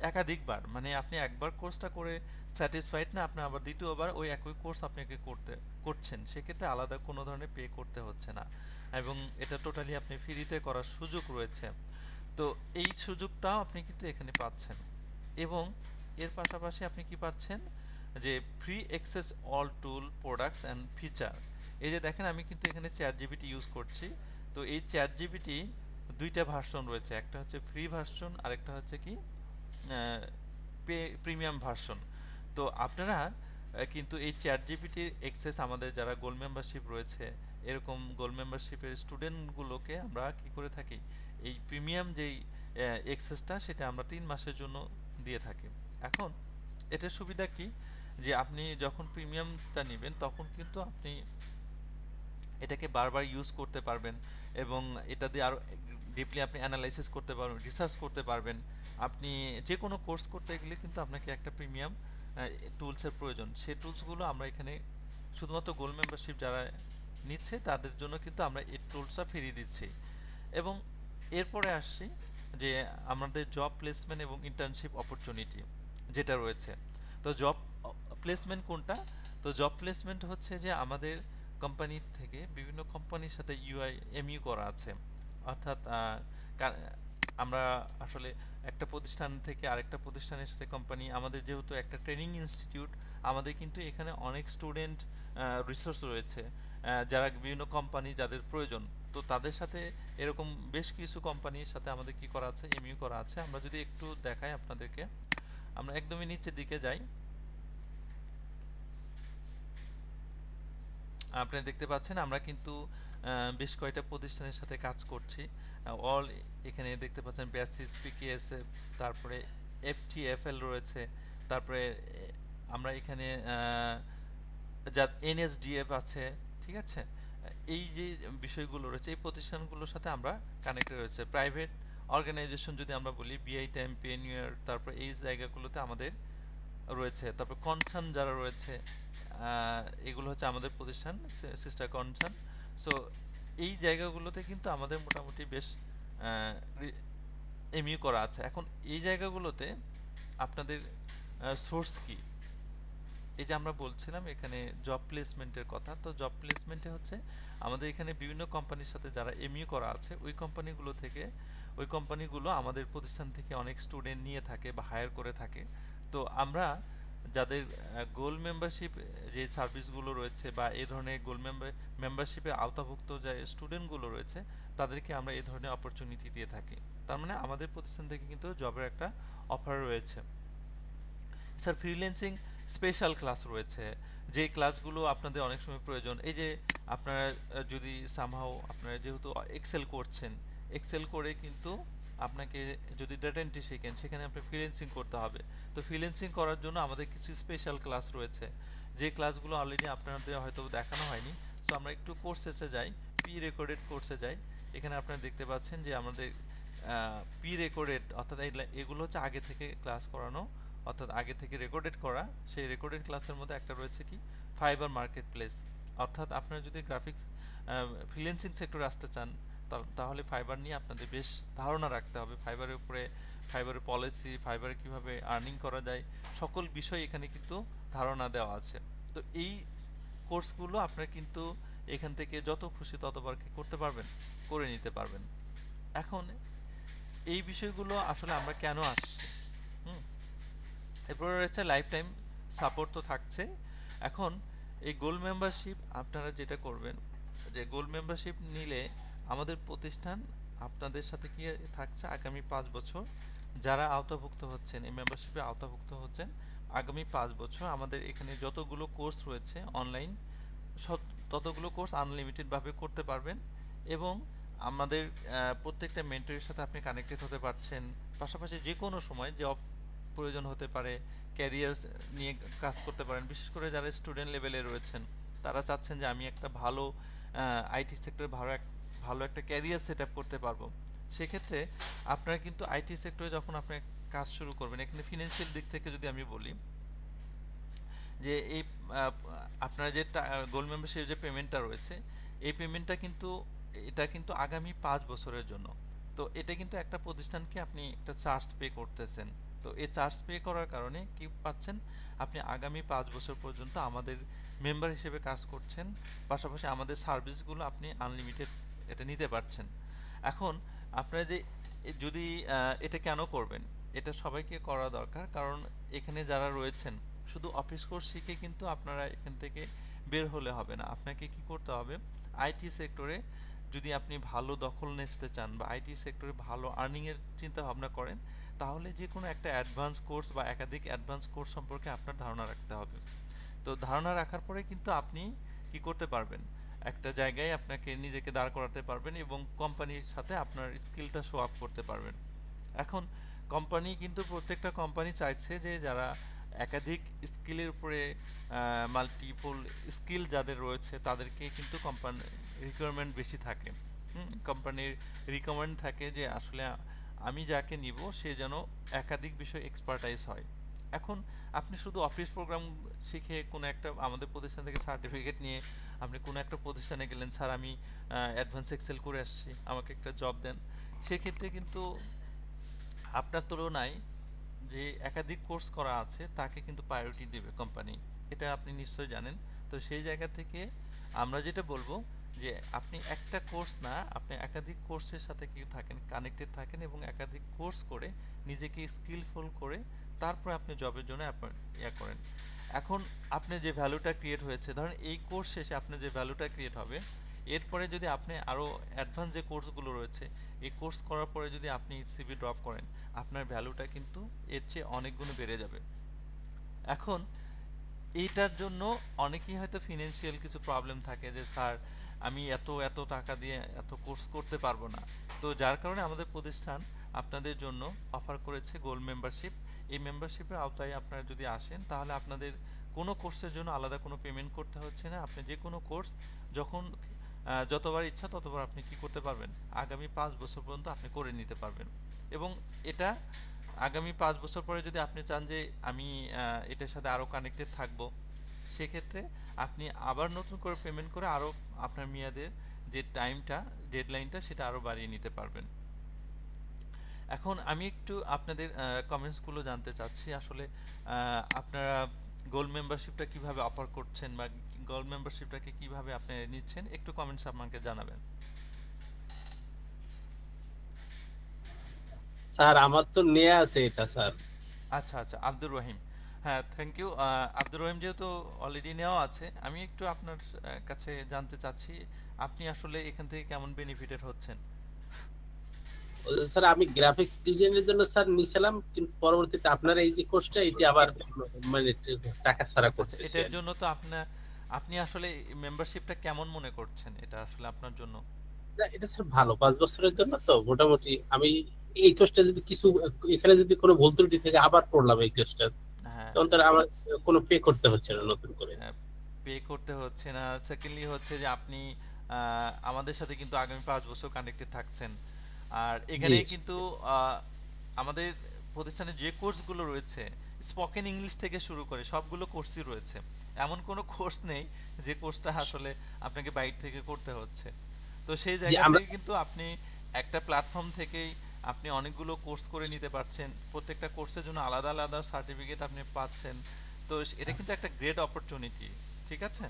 একাধিকবার, মানে আপনি একবার কোর্সটা করে স্যাটিসফাইড না, আপনি আবার দ্বিতীয়বার ওই একই কোর্স আপনাকে করছেন, সেক্ষেত্রে আলাদা কোনো ধরনের পে করতে হচ্ছে না, এবং এটা টোটালি আপনি ফ্রিতে করার সুযোগ রয়েছে। তো এই সুযোগটাও আপনি কিন্তু এখানে পাচ্ছেন। এবং এর পাশাপাশি আপনি কি পাচ্ছেন যে free access all tool products and feature. এই যে দেখেন আমি কিন্তু এখানে চ্যাট জিপিটি ইউজ করছি। তো এই চ্যাট জিপিটি দুইটা ভার্সন রয়েছে, একটা হচ্ছে ফ্রি ভার্সন আর একটা হচ্ছে কি প্রিমিয়াম ভার্সন। তো আপনারা কিন্তু এই চ্যাট জিপিটির অ্যাক্সেস আমাদের যারা গোল্ড মেম্বারশিপ রয়েছে, এরকম গোল্ড মেম্বারশিপের স্টুডেন্টগুলোকে আমরা কি করে থাকি, এই প্রিমিয়াম যেই অ্যাক্সেসটা সেটা আমরা 3 মাসের জন্য দিয়ে থাকি। এখন এটার সুবিধা কি, যে আপনি যখন প্রিমিয়ামটা নেবেন তখন কিন্তু আপনি এটাকে বারবার ইউজ করতে পারবেন এবং এটা দিয়ে আরও ডিপলি আপনি অ্যানালাইসিস করতে পারবেন, রিসার্চ করতে পারবেন। আপনি যে কোনো কোর্স করতে গেলে কিন্তু আপনাকে একটা প্রিমিয়াম টুলসের প্রয়োজন। সেই টুলসগুলো আমরা এখানে শুধুমাত্র গোল্ড মেম্বারশিপ যারা নিচ্ছে তাদের জন্য কিন্তু আমরা এই টুলসটা ফ্রি দিচ্ছি। এবং এরপরে আসছি যে আমাদের জব প্লেসমেন্ট এবং ইন্টার্নশিপ অপরচুনিটি যেটা রয়েছে। তো জব প্লেসমেন্ট কোনটা? তো জব প্লেসমেন্ট হচ্ছে যে আমাদের কোম্পানি থেকে বিভিন্ন কোম্পানির সাথে এমইউ করা আছে, অর্থাৎ আমরা আসলে একটা প্রতিষ্ঠান থেকে আরেকটা প্রতিষ্ঠানের সাথে কোম্পানি, আমাদের যেহেতু একটা ট্রেনিং ইনস্টিটিউট, আমাদের কিন্তু এখানে অনেক স্টুডেন্ট রিসোর্স রয়েছে যারা বিভিন্ন কোম্পানি যাদের প্রয়োজন, তো তাদের সাথে এরকম বেশ কিছু কোম্পানির সাথে আমাদের কি করা আছে, এমইউ করা আছে। আমরা যদি একটু দেখাই আপনাদেরকে, আমরা একদমই নিচের দিকে যাই, আপনারা দেখতে পাচ্ছেন আমরা কিন্তু বেশ কয়েকটা প্রতিষ্ঠানের সাথে কাজ করছি। অল এখানে দেখতে পাচ্ছেন বেসিস, পিকেএস, তারপরে এফটিএফএল রয়েছে, তারপরে আমরা এখানে যা এনএসডিএফ আছে, ঠিক আছে। এই যে বিষয়গুলো রয়েছে এই প্রতিষ্ঠানগুলোর সাথে আমরা কানেক্টেড রয়েছে। প্রাইভেট অর্গানাইজেশন যদি আমরা বলি, বিআই টাইম, পেনিয়ার, তারপর এই জায়গাগুলোতে আমাদের রয়েছে। তারপর কনসার্ন যারা রয়েছে, এগুলো হচ্ছে আমাদের প্রতিষ্ঠান, সিস্টার কনসার্ন। সো এই জায়গাগুলোতে কিন্তু আমাদের মোটামুটি বেশ এমইউ করা আছে। এখন এই জায়গাগুলোতে আপনাদের সোর্স কি, এই যে আমরা বলছিলাম এখানে জব প্লেসমেন্টের কথা, তো জব প্লেসমেন্টে হচ্ছে আমাদের এখানে বিভিন্ন কোম্পানির সাথে যারা এমইউ করা আছে ওই কোম্পানিগুলো আমাদের প্রতিষ্ঠান থেকে অনেক স্টুডেন্ট নিয়ে থাকে বা হায়ার করে থাকে। তো আমরা যাদের গোল্ড মেম্বারশিপ যে সার্ভিসগুলো রয়েছে বা এই ধরনের গোল্ড মেম্বারশিপের আওতাভুক্ত যে স্টুডেন্টগুলো রয়েছে তাদেরকে আমরা এই ধরনের অপরচুনিটি দিয়ে থাকি। তার মানে আমাদের প্রতিষ্ঠান থেকে কিন্তু জবের একটা অফার রয়েছে। স্যার ফ্রিল্যান্সিং স্পেশাল ক্লাস রয়েছে, যে ক্লাসগুলো আপনাদের অনেক সময় প্রয়োজন। এই যে আপনারা যদি সামহাও আপনারা যেহেতু এক্সেল করছেন, এক্সেল করে কিন্তু আপনাকে যদি ডেটা এন্ট্রি শেখেন সেখানে আপনি ফ্রিল্যান্সিং করতে হবে। তো ফ্রিল্যান্সিং করার জন্য আমাদের কিছু স্পেশাল ক্লাস রয়েছে, যে ক্লাসগুলো অলরেডি আপনাদের হয়তো দেখানো হয়নি। সো আমরা একটু কোর্সেসে যাই, প্রি রেকর্ডেড কোর্সে যাই। এখানে আপনারা দেখতে পাচ্ছেন যে আমাদের প্রি রেকর্ডেড, অর্থাৎ এগুলো হচ্ছে আগে থেকে ক্লাস করানো, অর্থাৎ আগে থেকে রেকর্ডেড করা। সেই রেকর্ডেড ক্লাসের মধ্যে একটা রয়েছে কি, ফাইবার মার্কেট প্লেস। অর্থাৎ আপনারা যদি গ্রাফিক্স ফ্রিল্যান্সিং সেক্টরে আসতে চান তাহলে ফাইবার নিয়ে আপনাদের বেশ ধারণা রাখতে হবে। ফাইবারের উপরে, ফাইবারের পলিসি, ফাইবারে কিভাবে আর্নিং করা যায়, সকল বিষয় এখানে কিন্তু ধারণা দেওয়া আছে। তো এই কোর্সগুলো আপনারা কিন্তু এখান থেকে যত খুশি ততবার কি করতে পারবেন, করে নিতে পারবেন। এখন এই বিষয়গুলো আসলে আমরা কেন আসছি, এরপরে রয়েছে লাইফ টাইম সাপোর্ট তো থাকছে। এখন এই গোল্ড মেম্বারশিপ আপনারা যেটা করবেন, যে গোল্ড মেম্বারশিপ নিলে আমাদের প্রতিষ্ঠান আপনাদের সাথে কি থাকছে, আগামী 5 বছর যারা আওতাভুক্ত হচ্ছেন, এই মেম্বারশিপে আওতাভুক্ত হচ্ছেন, আগামী 5 বছর আমাদের এখানে যতগুলো কোর্স রয়েছে অনলাইন, ততগুলো কোর্স আনলিমিটেডভাবে করতে পারবেন। এবং আমাদের প্রত্যেকটা মেন্টরের সাথে আপনি কানেক্টেড হতে পারছেন। পাশাপাশি যে কোনো সময় জব প্রয়োজন হতে পারে, ক্যারিয়ার নিয়ে কাজ করতে পারেন। বিশেষ করে যারা স্টুডেন্ট লেভেলে রয়েছেন তারা চাচ্ছেন যে আমি একটা ভালো আইটি সেক্টরে ভালো একটা ক্যারিয়ার সেট আপ করতে পারবো। সেক্ষেত্রে আপনারা কিন্তু আইটি সেক্টরে যখন আপনি কাজ শুরু করবেন, এখানে ফিনান্সিয়াল দিক থেকে যদি আমি বলি যে এই আপনার যে গোল্ড মেম্বারশিপ যে পেমেন্টটা রয়েছে, এই পেমেন্টটা কিন্তু এটা কিন্তু আগামী 5 বছরের জন্য। তো এটা কিন্তু একটা প্রতিষ্ঠানকে আপনি একটা চার্জ পে করতেছেন। তো এই চার্জ পে করার কারণে কি পাচ্ছেন, আপনি আগামী 5 বছর পর্যন্ত আমাদের মেম্বার হিসেবে কাজ করছেন, পাশাপাশি আমাদের সার্ভিসগুলো আপনি আনলিমিটেড এটা নিতে পারছেন। এখন আপনারা যে যদি এটা কেন করবেন, এটা সবাইকে করা দরকার, কারণ এখানে যারা রয়েছেন শুধু অফিস কোর্স শিখে কিন্তু আপনারা এখান থেকে বের হলে হবে না। আপনাকে কি করতে হবে, আইটি সেক্টরে যদি আপনি ভালো দখল নিতে চান বা আইটি সেক্টরে ভালো আর্নিংয়ের চিন্তা ভাবনা করেন, তাহলে যে কোনো একটা অ্যাডভান্স কোর্স বা একাধিক অ্যাডভান্স কোর্স সম্পর্কে আপনার ধারণা রাখতে হবে। তো ধারণা রাখার পরে কিন্তু আপনি কি করতে পারবেন, একটা জায়গায় আপনাকে নিজেকে দাঁড় করাতে পারবেন এবং কোম্পানির সাথে আপনার স্কিলটা শো আপ করতে পারবেন। এখন কোম্পানি কিন্তু প্রত্যেকটা কোম্পানি চাইছে যে যারা একাধিক স্কিলের উপরে মাল্টিপল স্কিল যাদের রয়েছে তাদেরকে কিন্তু কোম্পানি রিকোয়ারমেন্ট বেশি থাকে। কোম্পানির রিকমেন্ড থাকে যে আসলে আমি যাকে নিব সে যেন একাধিক বিষয় এক্সপার্টাইজ হয়। এখন আপনি শুধু অফিস প্রোগ্রাম শিখে কোনো একটা আমাদের প্রতিষ্ঠান থেকে সার্টিফিকেট নিয়ে আপনি কোনো একটা প্রতিষ্ঠানে গেলেন, স্যার আমি অ্যাডভান্স এক্সেল করে আসছি, আমাকে একটা জব দেন, সেক্ষেত্রে কিন্তু আপনার তুলনায় যে একাধিক কোর্স করা আছে তাকে কিন্তু প্রায়োরিটি দেবে কোম্পানি, এটা আপনি নিশ্চয়ই জানেন। তো সেই জায়গা থেকে আমরা যেটা বলবো যে আপনি একটা কোর্স না, আপনি একাধিক কোর্সের সাথে কি থাকেন, কানেক্টেড থাকেন এবং একাধিক কোর্স করে নিজেকে স্কিলফুল করে তারপর আপনি জবের জন্য ইয়া করেন। এখন আপনি যে ভ্যালুটা ক্রিয়েট হয়েছে, ধরেন এই কোর্স শেষে আপনার যে ভ্যালুটা ক্রিয়েট হবে, এরপরে যদি আপনি আরও অ্যাডভান্স যে কোর্সগুলো রয়েছে এই কোর্স করার পরে যদি আপনি সিভি ড্রপ করেন, আপনার ভ্যালুটা কিন্তু এর চেয়ে অনেক গুণ বেড়ে যাবে। এখন এইটার জন্য অনেকেই হয়তো ফিনান্সিয়াল কিছু প্রবলেম থাকে যে স্যার আমি এত এত টাকা দিয়ে এত কোর্স করতে পারবো না। তো যার কারণে আমাদের প্রতিষ্ঠান আপনাদের জন্য অফার করেছে গোল্ড মেম্বারশিপ। এই মেম্বারশিপের আওতায় আপনারা যদি আসেন তাহলে আপনাদের কোনো কোর্সের জন্য আলাদা কোনো পেমেন্ট করতে হচ্ছে না। আপনি যে কোনো কোর্স যখন যতবার ইচ্ছা ততবার আপনি কি করতে পারবেন, আগামী 5 বছর পর্যন্ত আপনি করে নিতে পারবেন। এবং এটা আগামী 5 বছর পরে যদি আপনি চান যে আমি এটার সাথে আরও কানেক্টেড থাকবো, সেক্ষেত্রে আপনি আবার নতুন করে পেমেন্ট করে আরও আপনার মেয়াদের যে টাইমটা ডেডলাইনটা সেটা আরও বাড়িয়ে নিতে পারবেন। এখন আমি একটু আপনাদের কমেন্টসগুলো জানতে চাচ্ছি, আসলে আপনারা গোল্ড মেম্বারশিপটা কিভাবে অফার করছেন বা গোল্ড মেম্বারশিপটাকে কিভাবে আপনি নিচ্ছেন, একটু কমেন্টস আমাকে জানাবেন। স্যার আমার তো নিয়ে আছে এটা স্যার। আচ্ছা আচ্ছা, আব্দুর রহিম, হ্যাঁ থ্যাংক ইউ। আব্দুর রহিম যেহেতু অলরেডি নেওয়া আছে, আমি একটু আপনার কাছে জানতে চাচ্ছি আপনি আসলে এখান থেকে কেমন বেনিফিটেড হচ্ছেন। স্যার আমি গ্রাফিক্স ডিজাইনের জন্য স্যার নিয়েছিলাম, কিন্তু পরবর্তীতে আপনার এই যে কোর্সটা এটি আবার মানে টাকা ছাড়া আচ্ছা, করতেছি এটার আর কি। জন্য তো আপনি আসলে মেম্বারশিপটা কেমন মনে করছেন এটা আসলে আপনার জন্য? না, এটা স্যার ভালো 5 বছরের জন্য, তো মোটামুটি আমি এই কোর্সটা যদি কিছু এখানে যদি কোনো ভুল ত্রুটি থেকে আবার পড়লাম এই কোর্সটা, হ্যাঁ, তখন তার আমার কোনো পে করতে হচ্ছে না নতুন করে। পে করতে হচ্ছে না। সেকেন্ডলি হচ্ছে যে আপনি আমাদের সাথে কিন্তু আগামী 5 বছর কানেক্টেড থাকছেন। আর জি এখানে কিন্তু আমাদের প্রতিষ্ঠানে যে কোর্সগুলো রয়েছে, স্পোকেন ইংলিশ থেকে শুরু করে সবগুলো কোর্সই রয়েছে। এমন কোনো কোর্স নেই যে কোর্সটা আসলে আপনাকে বাইরে থেকে করতে হচ্ছে। তো সেই জি জায়গা আমরা থেকে কিন্তু আপনি একটা প্ল্যাটফর্ম থেকেই আপনি অনেকগুলো কোর্স করে নিতে পারছেন, প্রত্যেকটা কোর্সের জন্য আলাদা আলাদা সার্টিফিকেট আপনি পাচ্ছেন। তো এটা কিন্তু একটা গ্রেট অপরচুনিটি, ঠিক আছে?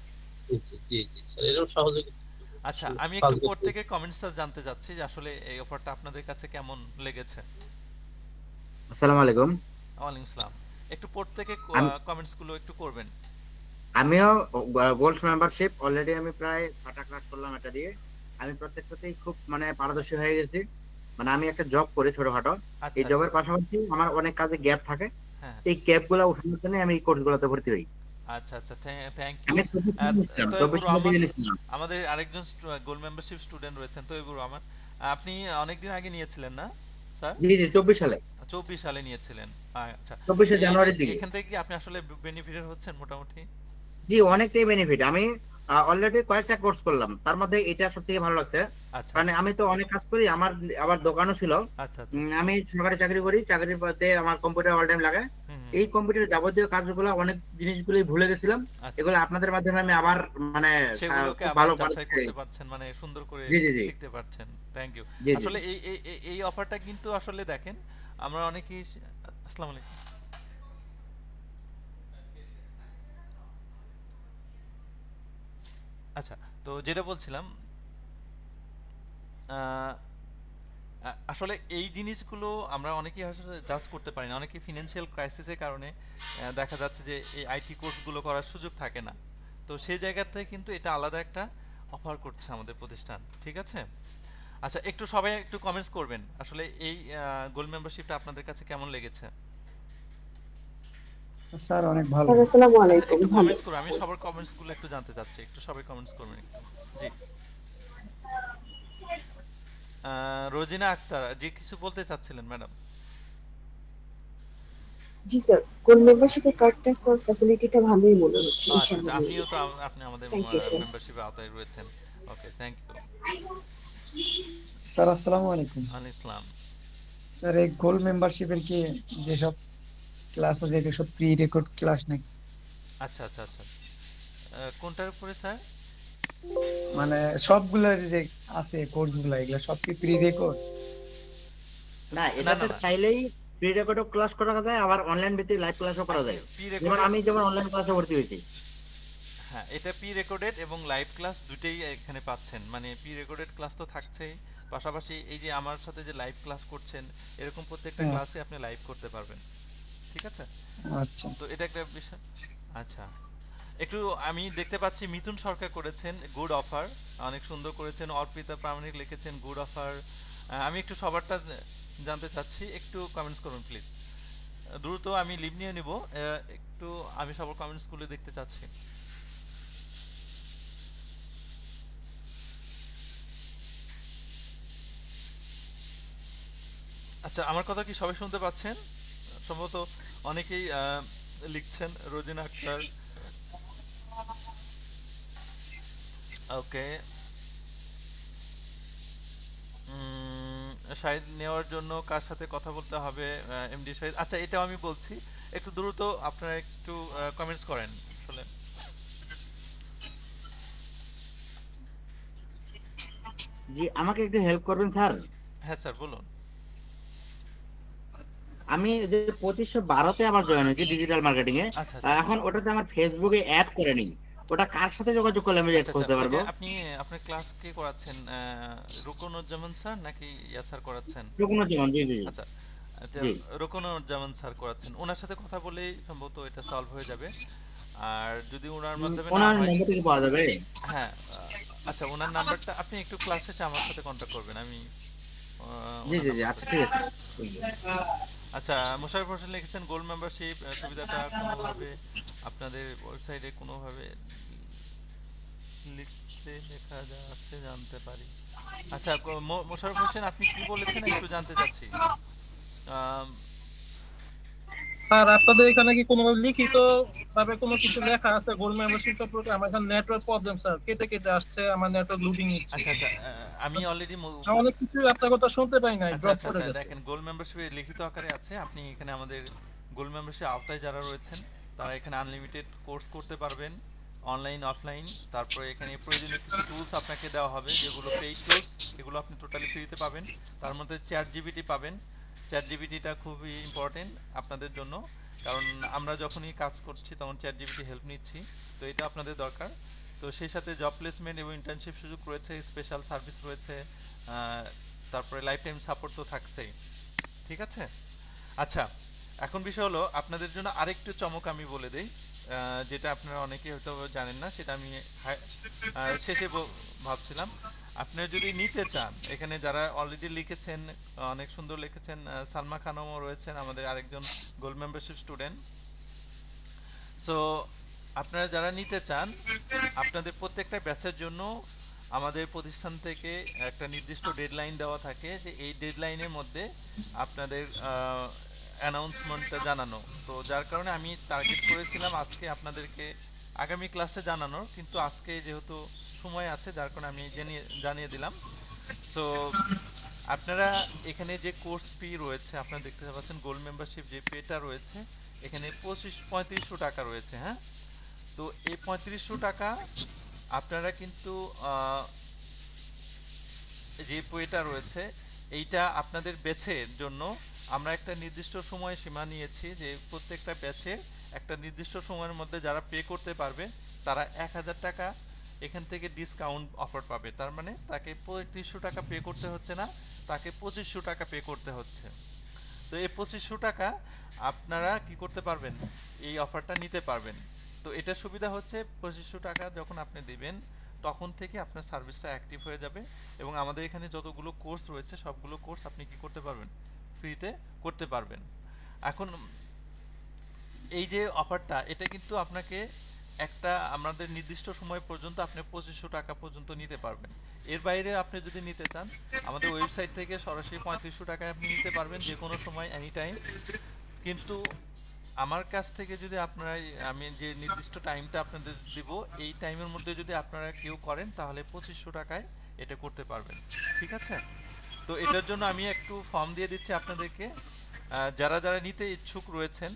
জি জি জি জি স্যার, এরকম সহযোগিতা আচ্ছা, আমি একটু 5 বছর। প্রত্যেকের কমেন্টসটা জানতে চাচ্ছি যে আসলে এই অফারটা আপনাদের কাছে কেমন লেগেছে। আসসালামু আলাইকুম। ওয়ালাইকুম আসসালাম। একটু প্রত্যেকে আমি কমেন্টস গুলো একটু করবেন। আমিও গোল্ড মেম্বারশিপ অলরেডি আমি প্রায় 6টা ক্লাস করলাম এটা দিয়ে। আমি প্রত্যেকটাতেই খুব মানে পারদর্শী হয়ে গেছি। মানে আমি একটা জব করি ছোটখাটো। আচ্ছা এই আচ্ছা জবের আচ্ছা। পাশাপাশি আমার অনেক কাজে গ্যাপ থাকে। হ্যাঁ, এই গ্যাপ গুলা উঠানোর জন্য আমি এই কোর্স গুলোতে ভর্তি হই। আচ্ছা আচ্ছা, থ্যাংক ইউ। আমি 24 সালে নিয়েছিলাম, 24 তৈবুর সালে রহমান, দিয়ে নিয়েছিলাম। আমাদের আরেকজন গোল্ড মেম্বারশিপ স্টুডেন্ট রয়েছেন, তৈবুর রহমান। আপনি অনেকদিন আগে নিয়েছিলেন না স্যার? জি জি 24 সালে, 24 সালে নিয়েছিলেন। আচ্ছা, 24 এই যে জানুয়ারির দিকে। এখান থেকে কি আপনি আসলে বেনিফিটেড হচ্ছেন মোটামুটি? জি অনেকটাই বেনিফিট। আমি অলরেডি কয়েকটা কোর্স করলাম, তার মধ্যে এটা সব থেকে ভালো লাগছে। আচ্ছা কারণ আচ্ছা আমি তো অনেক কাজ করি, আমার আবার দোকানও ছিল। আচ্ছা আচ্ছা। আমি সরকারি চাকরি করি, চাকরির পথে আমার কম্পিউটার অল টাইম লাগে। হুম হুম, এই কম্পিউটারের যাবতীয় কাজগুলো অনেক জিনিসগুলোই ভুলে গেছিলাম। আচ্ছা, এগুলো আপনাদের মাধ্যমে আমি আবার মানে সেগুলোকে খুব আবার ভালো যাচাই করতে পারছেন, মানে সুন্দর করে জি জি জি শিখতে পারছেন। Thank you. জি জি আসলে এই অফারটা কিন্তু আসলে দেখেন আমরা অনেকেই আসসালামু আলাইকুম। আচ্ছা, তো যেটা বলছিলাম, আহ, আসলে এই জিনিসগুলো আমরা অনেকেই আসলে জাজ করতে পারি না, অনেকে ফিনান্সিয়াল ক্রাইসিসের কারণে দেখা যাচ্ছে যে এই আইটি কোর্সগুলো করার সুযোগ থাকে না। তো সেই জায়গাতে কিন্তু এটা আলাদা একটা অফার করছে আমাদের প্রতিষ্ঠান, ঠিক আছে? আচ্ছা, একটু সবাই একটু কমেন্টস করবেন আসলে এই গোল্ড মেম্বারশিপটা আপনাদের কাছে কেমন লেগেছে। স্যার অনেক ভালো। স্যার আসসালামু আচ্ছা, আলাইকুম। একটু ভালো। কমেন্টস করুন, আমি সবার কমেন্টসগুলো একটু জানতে চাচ্ছি, একটু সবাই কমেন্টস করবেন একটু। জি, রোজিনা আক্তার জি কিছু বলতে চাচ্ছিলেন ম্যাডাম? জি স্যার, কোন মেম্বারশিপের কার্ডটা স্যার ফ্যাসিলিটিটা ভালোই মনে হচ্ছে আচ্ছা আচ্ছা, ইনশাআল্লাহ নিয়ে আপনিও নিব। তো আপনি আমাদের থ্যাংক ইউ স্যার। মেম্বারশিপের আওতায় রয়েছেন। ওকে, থ্যাংক ইউ। স্যার আসসালামু আলাইকুম। আলাইকুম আসসালাম। স্যার এই গোল্ড মেম্বারশিপের কি যেসব ক্লাস আছে এগুলো সব প্রি রেকর্ড ক্লাস নাকি? আচ্ছা আচ্ছা আচ্ছা, কোনটার উপরে স্যার? মানে সবগুলো যে আছে কোর্স গুলা এগুলো সব কি প্রি রেকর্ড? না, না এটাতে না না, চাইলেই প্রি রেকর্ডও ক্লাস করা যায়, আবার অনলাইন ভিত্তিক লাইভ ক্লাসও করা আপনি যায়। প্রি যেমন রেকর্ডেড, আমি যেমন অনলাইন ক্লাসে ভর্তি হয়েছি। হ্যাঁ এটা প্রি রেকর্ডেড এবং লাইভ ক্লাস দুটেই এখানে পাচ্ছেন। মানে প্রি রেকর্ডেড ক্লাস তো থাকছেই, পাশাপাশি এই যে আমার সাথে যে লাইভ ক্লাস করছেন এরকম প্রত্যেকটা হ্যাঁ, ক্লাসে আপনি লাইভ করতে পারবেন, ঠিক আছে? আচ্ছা। তো এটা একটা বিষয়। আচ্ছা, একটু আমি দেখতে পাচ্ছি মিথুন সরকার করেছেন গুড অফার, অনেক সুন্দর করেছেন। অর্পিতা প্রামাণিক লিখেছেন গুড অফার। আমি একটু সবারটা জানতে চাচ্ছি, একটু কমেন্টস করুন প্লিজ। দ্রুত আমি লিভ নিয়ে নিব, একটু আমি সবার কমেন্টসগুলো দেখতে চাচ্ছি। আচ্ছা, আমার কথা কি সবাই শুনতে পাচ্ছেন? সম্ভবত অনেকেই লিখছেন। রোজিনা আক্তার, ওকে। শাহিদ নেওয়ার জন্য কার সাথে কথা বলতে হবে? এমডি শাহিদ। আচ্ছা, এটাও আমি বলছি, একটু দ্রুত আপনারা একটু কমেন্টস করেন আসলে। জি, আমাকে একটু হেল্প করবেন স্যার। হ্যাঁ স্যার বলুন। আমি যে 2512-তে আমার জয়েন হয়েছি ডিজিটাল মার্কেটিং এ। আচ্ছা আচ্ছা এখন ওটাতে আমার ফেসবুকে অ্যাড করে নিই। ওটা কার সাথে যোগাযোগ করলে আমি অ্যাড আচ্ছা আচ্ছা, করতে ওইটা পারবো? আপনি আপনার ক্লাস কে করাচ্ছেন? রুকনুজ্জামান স্যার নাকি ইয়া স্যার করাচ্ছেন? রকুনুজ্জামান, জি জি আচ্ছা, এটা জি। রুকনুজ্জামান স্যার করাচ্ছেন, ওনার সাথে কথা বলেই সম্ভবত এটা সলভ হয়ে যাবে। আর যদি ওনার মাধ্যমে না ওনার হয়, নম্বর থেকে পাওয়া যাবে? হ্যাঁ আচ্ছা, ওনার নাম্বারটা আপনি একটু ক্লাস শেষে আমার সাথে কন্ট্যাক্ট করবেন, আমি জি ওনার জি জি, নাম্বারটা আচ্ছা দেবো। ঠিক আছে। আচ্ছা, মোশাররফ হোসেন লিখেছেন গোল্ড মেম্বারশিপ সুবিধাটা কোনোভাবে আপনাদের ওয়েবসাইটে কোনোভাবে লিখতে লেখা আছে জানতে পারি? আচ্ছা, মোশাররফ হোসেন আপনি কি বলেছেন একটু জানতে চাচ্ছি। আম, স্যার আপনাদের এখানে কি কোনো লিখিত ভাবে কোনো কিছু লেখা আছে গোল্ড মেম্বারশিপ সম্পর্কে? আমার এখানে নেটওয়ার্ক প্রবলেম স্যার, কেটে কেটে আসছে, আমার নেটওয়ার্ক লুডিং নিচ্ছে। আচ্ছা আচ্ছা, আমি অলরেডি আমি অনেক কিছু আপনার কথা শুনতে পাই নাই, আচ্ছা ড্রপ আচ্ছা করে আচ্ছা, গেছে। দেখেন গোল্ড মেম্বারশিপে লিখিত আকারে আছে। আপনি এখানে আমাদের গোল্ড মেম্বারশিপ আওতায় যারা রয়েছেন তারা এখানে আনলিমিটেড কোর্স করতে পারবেন, অনলাইন অফলাইন। তারপরে এখানে প্রয়োজনীয় কিছু টুলস আপনাকে দেওয়া হবে যেগুলো পেইড টুলস, এগুলো আপনি টোটালি ফ্রিতে পাবেন। তার মধ্যে চ্যাট জিপিটি পাবেন। চ্যাট জিপিটিটা খুবই ইম্পর্টেন্ট আপনাদের জন্য, কারণ আমরা যখনই কাজ করছি তখন চ্যাট জিপিটি হেল্প নিচ্ছি, তো এটা আপনাদের দরকার। তো সেই সাথে জব প্লেসমেন্ট এবং ইন্টার্নশিপ সুযোগ রয়েছে, স্পেশাল সার্ভিস রয়েছে, তারপরে লাইফ টাইম সাপোর্ট তো থাকছেই, ঠিক আছে? আচ্ছা, এখন বিষয় হলো আপনাদের জন্য আরেকটু চমক আমি বলে দেই, যেটা আপনারা অনেকেই হয়তো জানেন না, সেটা আমি শেষে ভাবছিলাম। আপনারা যদি নিতে চান, এখানে যারা অলরেডি লিখেছেন অনেক সুন্দর লিখেছেন, সালমা খানমও রয়েছেন আমাদের আরেকজন গোল্ড মেম্বারশিপ স্টুডেন্ট। সো আপনারা যারা নিতে চান, আপনাদের প্রত্যেকটা ব্যাচের জন্য আমাদের প্রতিষ্ঠান থেকে একটা নির্দিষ্ট ডেডলাইন দেওয়া থাকে, যে এই ডেডলাইনের মধ্যে আপনাদের অ্যানাউন্সমেন্টটা জানানো। তো যার কারণে আমি টার্গেট করেছিলাম আজকে আপনাদেরকে আগামী ক্লাসে জানানোর, কিন্তু আজকে যেহেতু সময় আছে যার কারণে আমি জানিয়ে দিলাম। সো আপনারা এখানে যে কোর্স ফি রয়েছে আপনারা দেখতে পাচ্ছেন, গোল্ড মেম্বারশিপ যে পেটা রয়েছে এখানে 3500 টাকা রয়েছে। হ্যাঁ, তো এই 3500 টাকা আপনারা কিন্তু যে পেটা রয়েছে এইটা আপনাদের ব্যাচের জন্য আমরা একটা নির্দিষ্ট সময় সীমা নিয়েছি, যে প্রত্যেকটা ব্যাচে একটা নির্দিষ্ট সময়ের মধ্যে যারা পে করতে পারবে তারা 1000 টাকা এখান থেকে ডিসকাউন্ট অফার পাবে। তার মানে তাকে ৩৫০০ টাকা পে করতে হচ্ছে না, তাকে ২৫০০ টাকা পে করতে হচ্ছে। তো এই ২৫০০ টাকা আপনারা কি করতে পারবেন, এই অফারটা নিতে পারবেন। তো এটা সুবিধা হচ্ছে ২৫০০ টাকা যখন আপনি দিবেন তখন থেকে আপনার সার্ভিসটা অ্যাক্টিভ হয়ে যাবে, এবং আমাদের এখানে যতগুলো কোর্স রয়েছে সবগুলো কোর্স আপনি কি করতে পারবেন, ফ্রিতে করতে পারবেন। এখন এই যে অফারটা, এটা কিন্তু আপনাকে একটা আমাদের নির্দিষ্ট সময় পর্যন্ত আপনি ২৫০০ টাকা পর্যন্ত নিতে পারবেন। এর বাইরে আপনি যদি নিতে চান আমাদের ওয়েবসাইট থেকে সরাসরি ৩৫০০ টাকায় আপনি নিতে পারবেন যে কোনো সময়, এনি টাইম। কিন্তু আমার কাছ থেকে যদি আপনারা, আমি যে নির্দিষ্ট টাইমটা আপনাদের দিব, এই টাইমের মধ্যে যদি আপনারা কেউ করেন তাহলে ২৫০০ টাকায় এটা করতে পারবেন, ঠিক আছে? তো এটার জন্য আমি একটু ফর্ম দিয়ে দিচ্ছি আপনাদেরকে। যারা যারা নিতে ইচ্ছুক রয়েছেন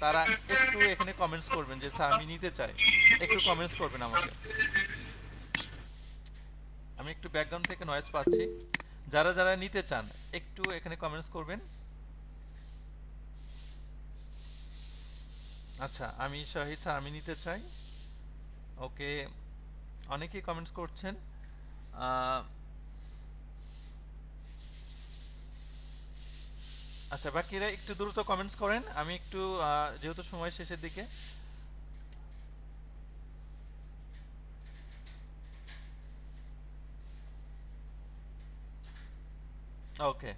তারা একটু এখানে কমেন্টস করবেন যে স্যার আমি নিতে চাই, একটু কমেন্টস করবেন আমাকে। আমি একটু ব্যাকগ্রাউন্ড থেকে নয়েজ পাচ্ছি, যারা যারা নিতে চান একটু এখানে কমেন্টস করবেন। আচ্ছা, আমি শাহিদ স্যার আমি নিতে চাই, ওকে। অনেকেই কমেন্টস করছেন। আচ্ছা, বাকিরা একটু দ্রুত কমেন্টস করেন, আমি একটু যেহেতু সময় শেষের দিকে। ওকে,